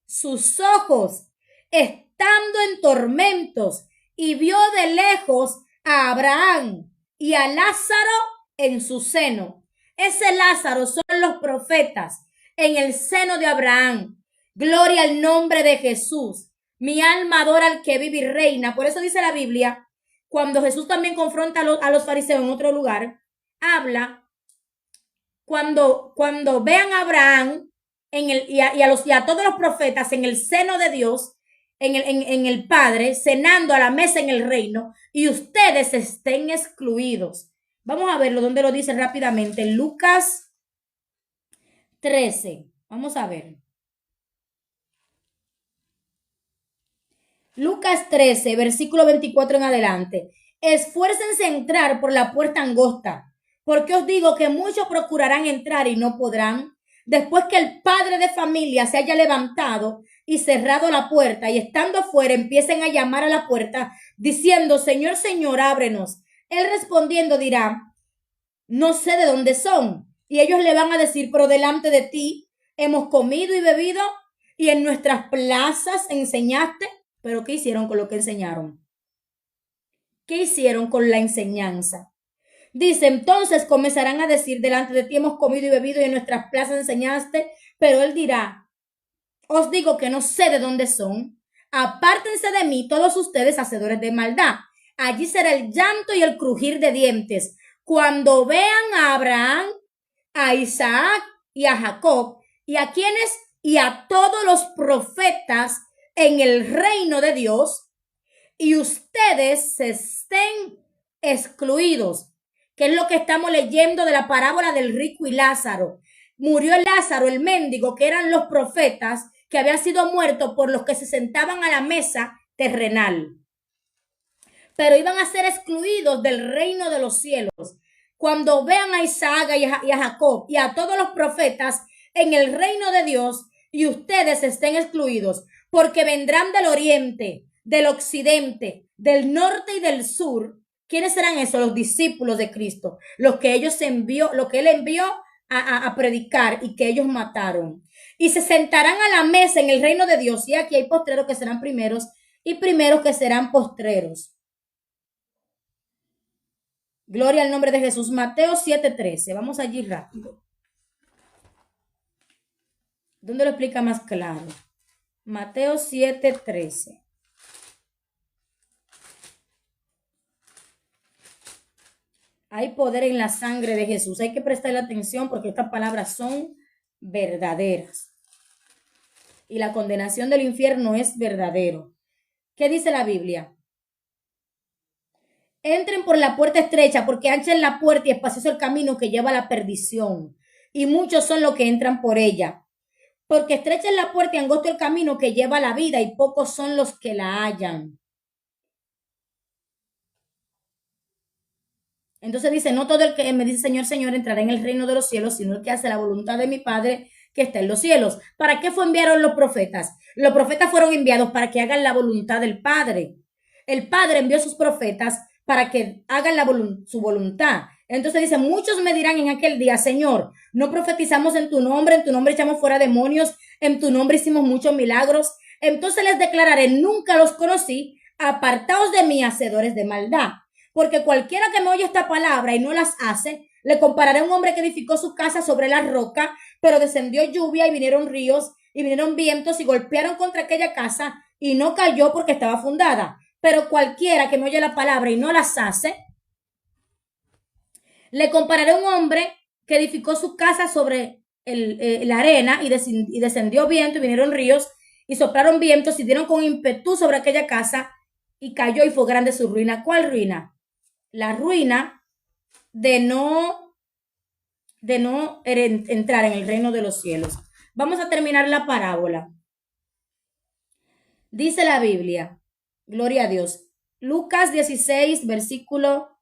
sus ojos, estando en tormentos, y vio de lejos a Abraham y a Lázaro en su seno. Ese Lázaro son los profetas en el seno de Abraham. Gloria al nombre de Jesús. Mi alma adora al que vive y reina. Por eso dice la Biblia, cuando Jesús también confronta a los fariseos en otro lugar, habla, cuando vean a Abraham y a todos los profetas en el seno de Dios, en el Padre, cenando a la mesa en el reino, y ustedes estén excluidos. Vamos a verlo, donde lo dice rápidamente. Lucas 13. Vamos a ver. Lucas 13, versículo 24 en adelante. Esfuércense a entrar por la puerta angosta, porque os digo que muchos procurarán entrar y no podrán. Después que el padre de familia se haya levantado y cerrado la puerta, y estando afuera empiecen a llamar a la puerta, diciendo, Señor, Señor, ábrenos. Él respondiendo dirá, no sé de dónde son. Y ellos le van a decir, pero delante de ti hemos comido y bebido, y en nuestras plazas enseñaste. Pero ¿qué hicieron con lo que enseñaron? ¿Qué hicieron con la enseñanza? Dice, entonces comenzarán a decir, delante de ti hemos comido y bebido y en nuestras plazas enseñaste. Pero él dirá, os digo que no sé de dónde son. Apártense de mí todos ustedes hacedores de maldad. Allí será el llanto y el crujir de dientes, cuando vean a Abraham, a Isaac y a Jacob, y a quienes y a todos los profetas en el reino de Dios, y ustedes se estén excluidos. Que es lo que estamos leyendo de la parábola del rico y Lázaro. Murió Lázaro, el mendigo, que eran los profetas, que había sido muerto por los que se sentaban a la mesa terrenal. Pero iban a ser excluidos del reino de los cielos. Cuando vean a Isaac y a Jacob y a todos los profetas en el reino de Dios, y ustedes estén excluidos, porque vendrán del oriente, del occidente, del norte y del sur. ¿Quiénes serán esos? Los discípulos de Cristo, los que él envió a predicar y que ellos mataron. Y se sentarán a la mesa en el reino de Dios. Y aquí hay postreros que serán primeros y primeros que serán postreros. Gloria al nombre de Jesús. Mateo 7:13. Vamos allí rápido. ¿Dónde lo explica más claro? Mateo 7:13. Hay poder en la sangre de Jesús. Hay que prestarle atención porque estas palabras son verdaderas. Y la condenación del infierno es verdadero. ¿Qué dice la Biblia? Entren por la puerta estrecha, porque ancha es la puerta y espacioso el camino que lleva a la perdición. Y muchos son los que entran por ella. Porque estrecha es la puerta y angosto el camino que lleva a la vida, y pocos son los que la hallan. Entonces dice, no todo el que me dice Señor, Señor entrará en el reino de los cielos, sino el que hace la voluntad de mi Padre que está en los cielos. ¿Para qué enviaron los profetas? Los profetas fueron enviados para que hagan la voluntad del Padre. El Padre envió a sus profetas para que hagan su voluntad. Entonces dice, muchos me dirán en aquel día, Señor, no profetizamos en tu nombre echamos fuera demonios, en tu nombre hicimos muchos milagros. Entonces les declararé, nunca los conocí, apartaos de mí, hacedores de maldad. Porque cualquiera que me oye esta palabra y no las hace, le compararé a un hombre que edificó su casa sobre la roca, pero descendió lluvia y vinieron ríos y vinieron vientos y golpearon contra aquella casa y no cayó porque estaba fundada. Pero cualquiera que me oye la palabra y no las hace, le compararé a un hombre que edificó su casa sobre la arena y descendió viento y vinieron ríos y soplaron vientos y dieron con ímpetu sobre aquella casa y cayó y fue grande su ruina. ¿Cuál ruina? La ruina de no entrar en el reino de los cielos. Vamos a terminar la parábola. Dice la Biblia, gloria a Dios, Lucas 16, versículo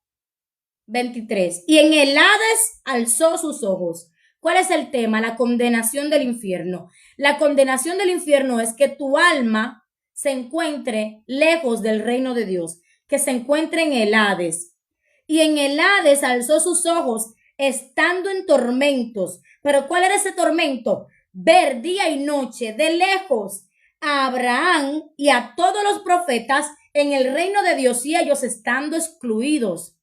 23. Y en el Hades alzó sus ojos. ¿Cuál es el tema? La condenación del infierno. La condenación del infierno es que tu alma se encuentre lejos del reino de Dios, que se encuentre en el Hades. Y en el Hades alzó sus ojos estando en tormentos. ¿Pero cuál era ese tormento? Ver día y noche de lejos a Abraham y a todos los profetas en el reino de Dios y ellos estando excluidos.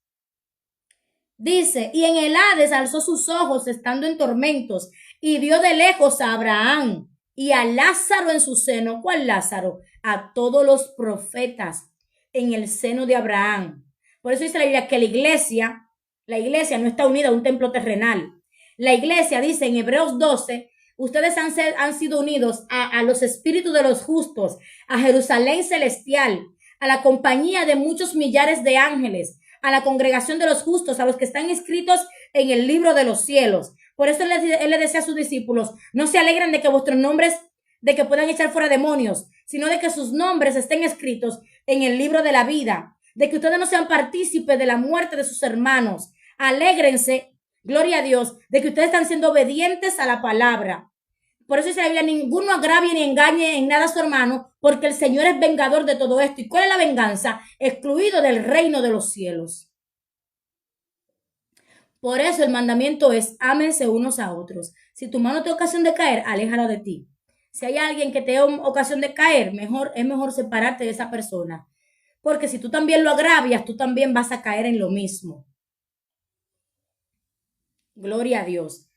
Dice, y en el Hades alzó sus ojos estando en tormentos y vio de lejos a Abraham y a Lázaro en su seno. ¿Cuál Lázaro? A todos los profetas en el seno de Abraham. Por eso dice la Biblia que la iglesia no está unida a un templo terrenal. La iglesia dice en Hebreos 12, ustedes han sido unidos a los espíritus de los justos, a Jerusalén celestial, a la compañía de muchos millares de ángeles, a la congregación de los justos, a los que están inscritos en el libro de los cielos. Por eso él le decía a sus discípulos, no se alegren de que vuestros nombres, de que puedan echar fuera demonios, sino de que sus nombres estén escritos en el libro de la vida, de que ustedes no sean partícipes de la muerte de sus hermanos. Alégrense, gloria a Dios, de que ustedes están siendo obedientes a la palabra. Por eso dice la Biblia, ninguno agravie ni engañe en nada a su hermano, porque el Señor es vengador de todo esto. ¿Y cuál es la venganza? Excluido del reino de los cielos. Por eso el mandamiento es, ámense unos a otros. Si tu mano te da ocasión de caer, aléjala de ti. Si hay alguien que te da ocasión de caer, es mejor separarte de esa persona. Porque si tú también lo agravias, tú también vas a caer en lo mismo. Gloria a Dios.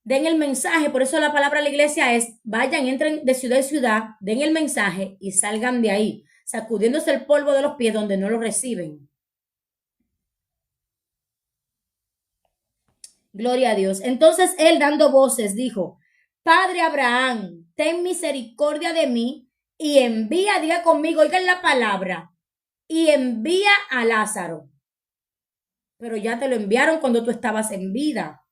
Den el mensaje, por eso la palabra de la iglesia es, vayan, entren de ciudad en ciudad, den el mensaje y salgan de ahí, sacudiéndose el polvo de los pies donde no lo reciben. Gloria a Dios. Entonces él, dando voces, dijo, Padre Abraham, ten misericordia de mí y envía, diga conmigo, oigan la palabra, y envía a Lázaro. Pero ya te lo enviaron cuando tú estabas en vida.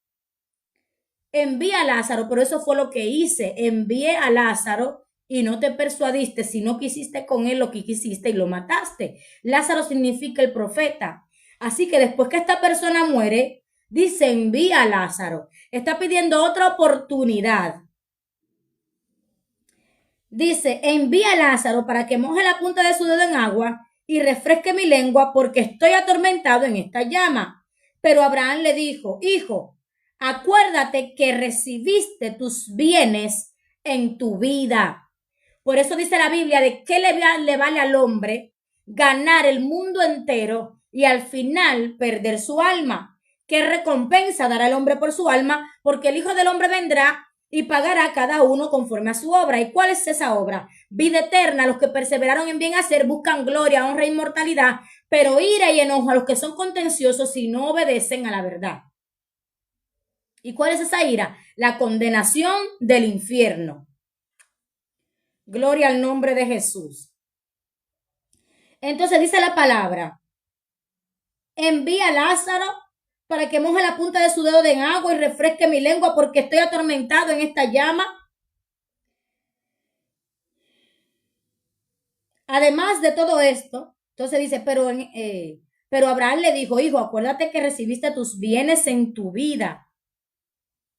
Envía a Lázaro, pero eso fue lo que hice. Envié a Lázaro y no te persuadiste, sino que hiciste con él lo que quisiste y lo mataste. Lázaro significa el profeta. Así que después que esta persona muere, dice envía a Lázaro. Está pidiendo otra oportunidad. Dice, envía a Lázaro para que moje la punta de su dedo en agua y refresque mi lengua porque estoy atormentado en esta llama. Pero Abraham le dijo, hijo, acuérdate que recibiste tus bienes en tu vida. Por eso dice la Biblia, ¿de qué le vale al hombre ganar el mundo entero y al final perder su alma? ¿Qué recompensa dará el hombre por su alma? Porque el Hijo del Hombre vendrá y pagará a cada uno conforme a su obra. ¿Y cuál es esa obra? Vida eterna. Los que perseveraron en bien hacer buscan gloria, honra e inmortalidad, pero ira y enojo a los que son contenciosos y no obedecen a la verdad. ¿Y cuál es esa ira? La condenación del infierno. Gloria al nombre de Jesús. Entonces dice la palabra, envía a Lázaro para que moje la punta de su dedo en agua y refresque mi lengua porque estoy atormentado en esta llama. Además de todo esto, entonces dice, pero Abraham le dijo, hijo, acuérdate que recibiste tus bienes en tu vida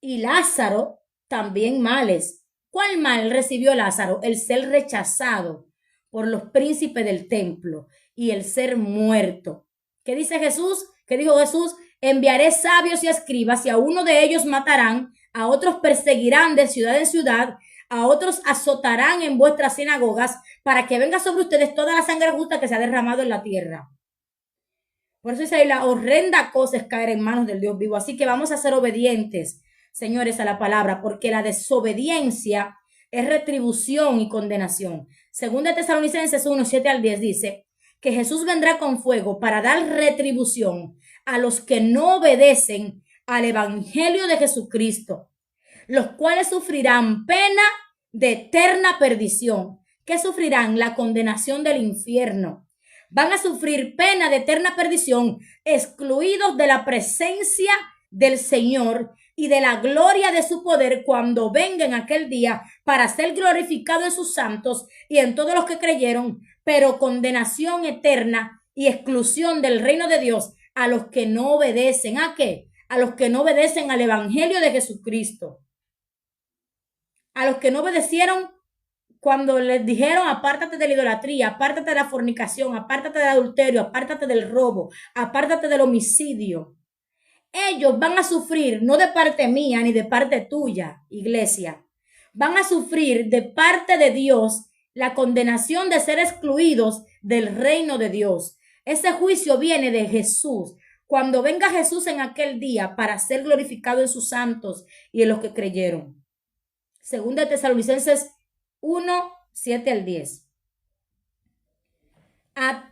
y Lázaro también males. ¿Cuál mal recibió Lázaro? El ser rechazado por los príncipes del templo y el ser muerto. ¿Qué dice Jesús? ¿Qué dijo Jesús? Enviaré sabios y escribas y a uno de ellos matarán, a otros perseguirán de ciudad en ciudad, a otros azotarán en vuestras sinagogas para que venga sobre ustedes toda la sangre justa que se ha derramado en la tierra. Por eso dice ahí, la horrenda cosa es caer en manos del Dios vivo. Así que vamos a ser obedientes, señores, a la palabra, porque la desobediencia es retribución y condenación. Según de Tesalonicenses 1, 7 al 10 dice que Jesús vendrá con fuego para dar retribución a los que no obedecen al evangelio de Jesucristo, los cuales sufrirán pena de eterna perdición. ¿Qué sufrirán? La condenación del infierno. Van a sufrir pena de eterna perdición, excluidos de la presencia del Señor y de la gloria de su poder cuando venga en aquel día para ser glorificado en sus santos y en todos los que creyeron, pero condenación eterna y exclusión del reino de Dios a los que no obedecen. ¿A qué? A los que no obedecen al evangelio de Jesucristo. A los que no obedecieron cuando les dijeron apártate de la idolatría, apártate de la fornicación, apártate del adulterio, apártate del robo, apártate del homicidio. Ellos van a sufrir, no de parte mía ni de parte tuya, iglesia. Van a sufrir de parte de Dios la condenación de ser excluidos del reino de Dios. Ese juicio viene de Jesús. Cuando venga Jesús en aquel día para ser glorificado en sus santos y en los que creyeron. Según de Tesalonicenses 1, 7 al 10.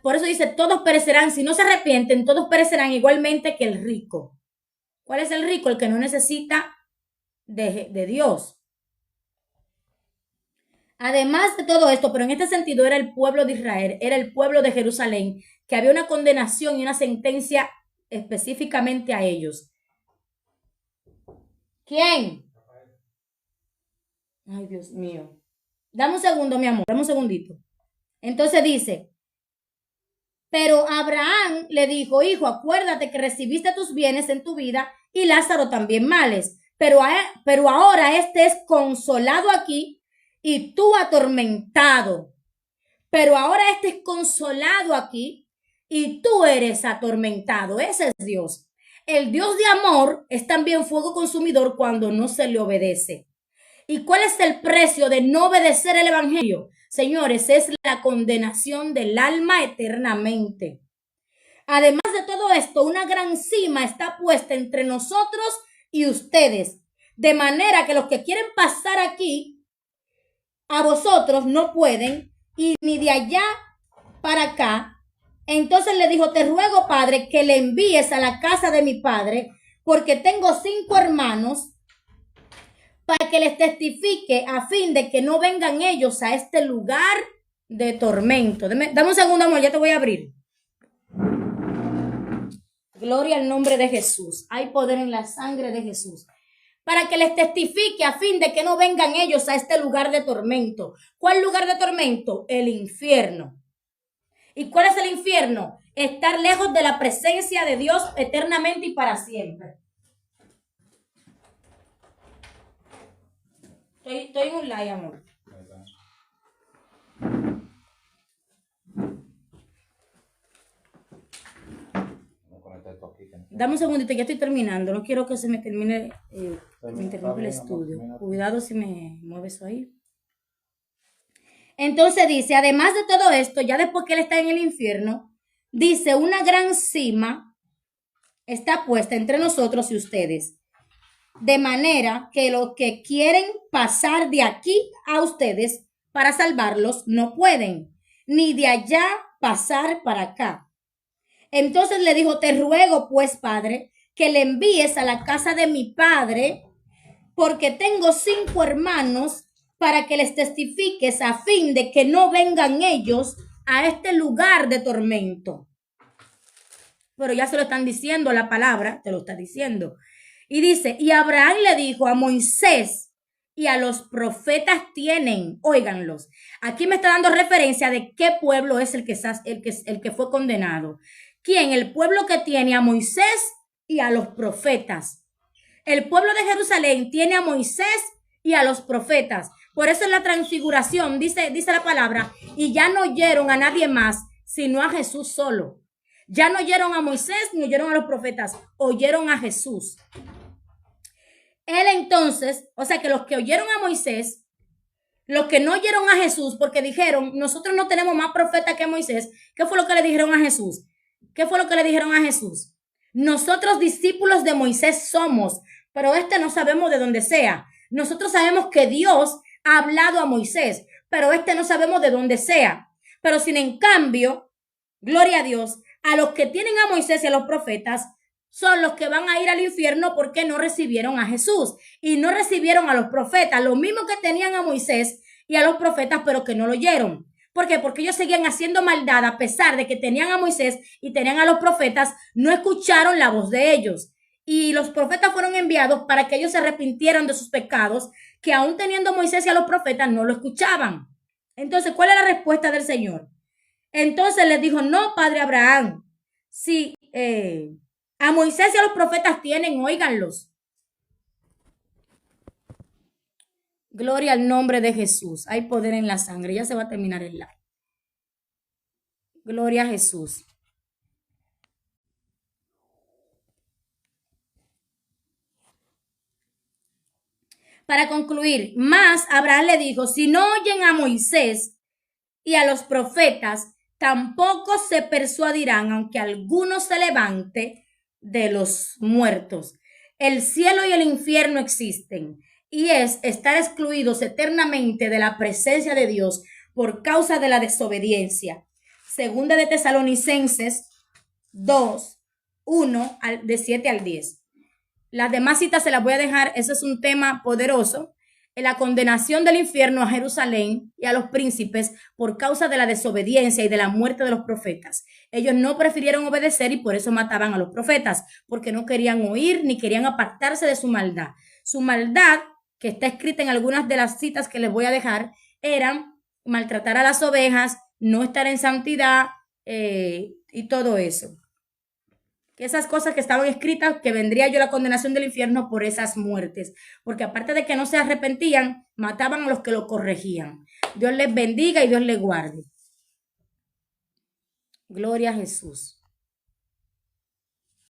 Por eso dice, todos perecerán, si no se arrepienten, todos perecerán igualmente que el rico. ¿Cuál es el rico? El que no necesita de Dios. Además de todo esto, pero en este sentido era el pueblo de Israel, era el pueblo de Jerusalén, que había una condenación y una sentencia específicamente a ellos. ¿Quién? Ay, Dios mío. Dame un segundo, mi amor, dame un segundito. Entonces dice, pero Abraham le dijo, hijo, acuérdate que recibiste tus bienes en tu vida y Lázaro también males, pero ahora este es consolado aquí y tú atormentado. Pero ahora este es consolado aquí y tú eres atormentado. Ese es Dios. El Dios de amor es también fuego consumidor cuando no se le obedece. ¿Y cuál es el precio de no obedecer el evangelio? Señores, es la condenación del alma eternamente. Además de todo esto, una gran cima está puesta entre nosotros y ustedes. De manera que los que quieren pasar aquí, a vosotros no pueden, y ni de allá para acá. Entonces le dijo, te ruego, Padre, que le envíes a la casa de mi padre, porque tengo 5 hermanos, para que les testifique a fin de que no vengan ellos a este lugar de tormento. Dame un segundo, amor, ya te voy a abrir. Gloria al nombre de Jesús. Hay poder en la sangre de Jesús. Para que les testifique a fin de que no vengan ellos a este lugar de tormento. ¿Cuál lugar de tormento? El infierno. ¿Y cuál es el infierno? Estar lejos de la presencia de Dios eternamente y para siempre. Estoy en un live, amor. Dame un segundito, ya estoy terminando. No quiero que se me termine, me interrumpe el estudio. Cuidado si me mueve eso ahí. Entonces dice, además de todo esto, ya después que él está en el infierno, dice, una gran cima está puesta entre nosotros y ustedes, de manera que los que quieren pasar de aquí a ustedes para salvarlos no pueden, ni de allá pasar para acá. Entonces le dijo, te ruego pues, Padre, que le envíes a la casa de mi padre, porque tengo 5 hermanos, para que les testifiques a fin de que no vengan ellos a este lugar de tormento. Pero ya se lo están diciendo, la palabra te lo está diciendo. Y dice, y Abraham le dijo a Moisés y a los profetas tienen, óiganlos. Aquí me está dando referencia de qué pueblo es el que fue condenado. ¿Quién? El pueblo que tiene a Moisés y a los profetas. El pueblo de Jerusalén tiene a Moisés y a los profetas. Por eso en la transfiguración dice la palabra, y ya no oyeron a nadie más, sino a Jesús solo. Ya no oyeron a Moisés ni oyeron a los profetas, oyeron a Jesús. Él entonces, o sea que los que oyeron a Moisés, los que no oyeron a Jesús, porque dijeron, nosotros no tenemos más profeta que Moisés, ¿qué fue lo que le dijeron a Jesús? ¿Qué fue lo que le dijeron a Jesús? Nosotros discípulos de Moisés somos, pero no sabemos de dónde sea. Nosotros sabemos que Dios ha hablado a Moisés, pero no sabemos de dónde sea. Pero sin en cambio, gloria a Dios, a los que tienen a Moisés y a los profetas son los que van a ir al infierno porque no recibieron a Jesús y no recibieron a los profetas, lo mismo que tenían a Moisés y a los profetas, pero que no lo oyeron. ¿Por qué? Porque ellos seguían haciendo maldad a pesar de que tenían a Moisés y tenían a los profetas, no escucharon la voz de ellos. Y los profetas fueron enviados para que ellos se arrepintieran de sus pecados, que aún teniendo a Moisés y a los profetas no lo escuchaban. Entonces, ¿cuál es la respuesta del Señor? Entonces les dijo, no, padre Abraham, si a Moisés y a los profetas tienen, óiganlos. Gloria al nombre de Jesús. Hay poder en la sangre. Ya se va a terminar el live. Gloria a Jesús. Para concluir, más Abraham le dijo, si no oyen a Moisés y a los profetas, tampoco se persuadirán, aunque alguno se levante de los muertos. El cielo y el infierno existen y es estar excluidos eternamente de la presencia de Dios por causa de la desobediencia. Segunda de Tesalonicenses 2, 1, de 7 al 10. Las demás citas se las voy a dejar, ese es un tema poderoso. La condenación del infierno a Jerusalén y a los príncipes por causa de la desobediencia y de la muerte de los profetas. Ellos no prefirieron obedecer y por eso mataban a los profetas, porque no querían oír ni querían apartarse de su maldad. Su maldad, que está escrita en algunas de las citas que les voy a dejar, eran maltratar a las ovejas, no estar en santidad y todo eso. Que esas cosas que estaban escritas, que vendría yo la condenación del infierno por esas muertes, porque aparte de que no se arrepentían, mataban a los que lo corregían. Dios les bendiga y Dios les guarde. Gloria a Jesús.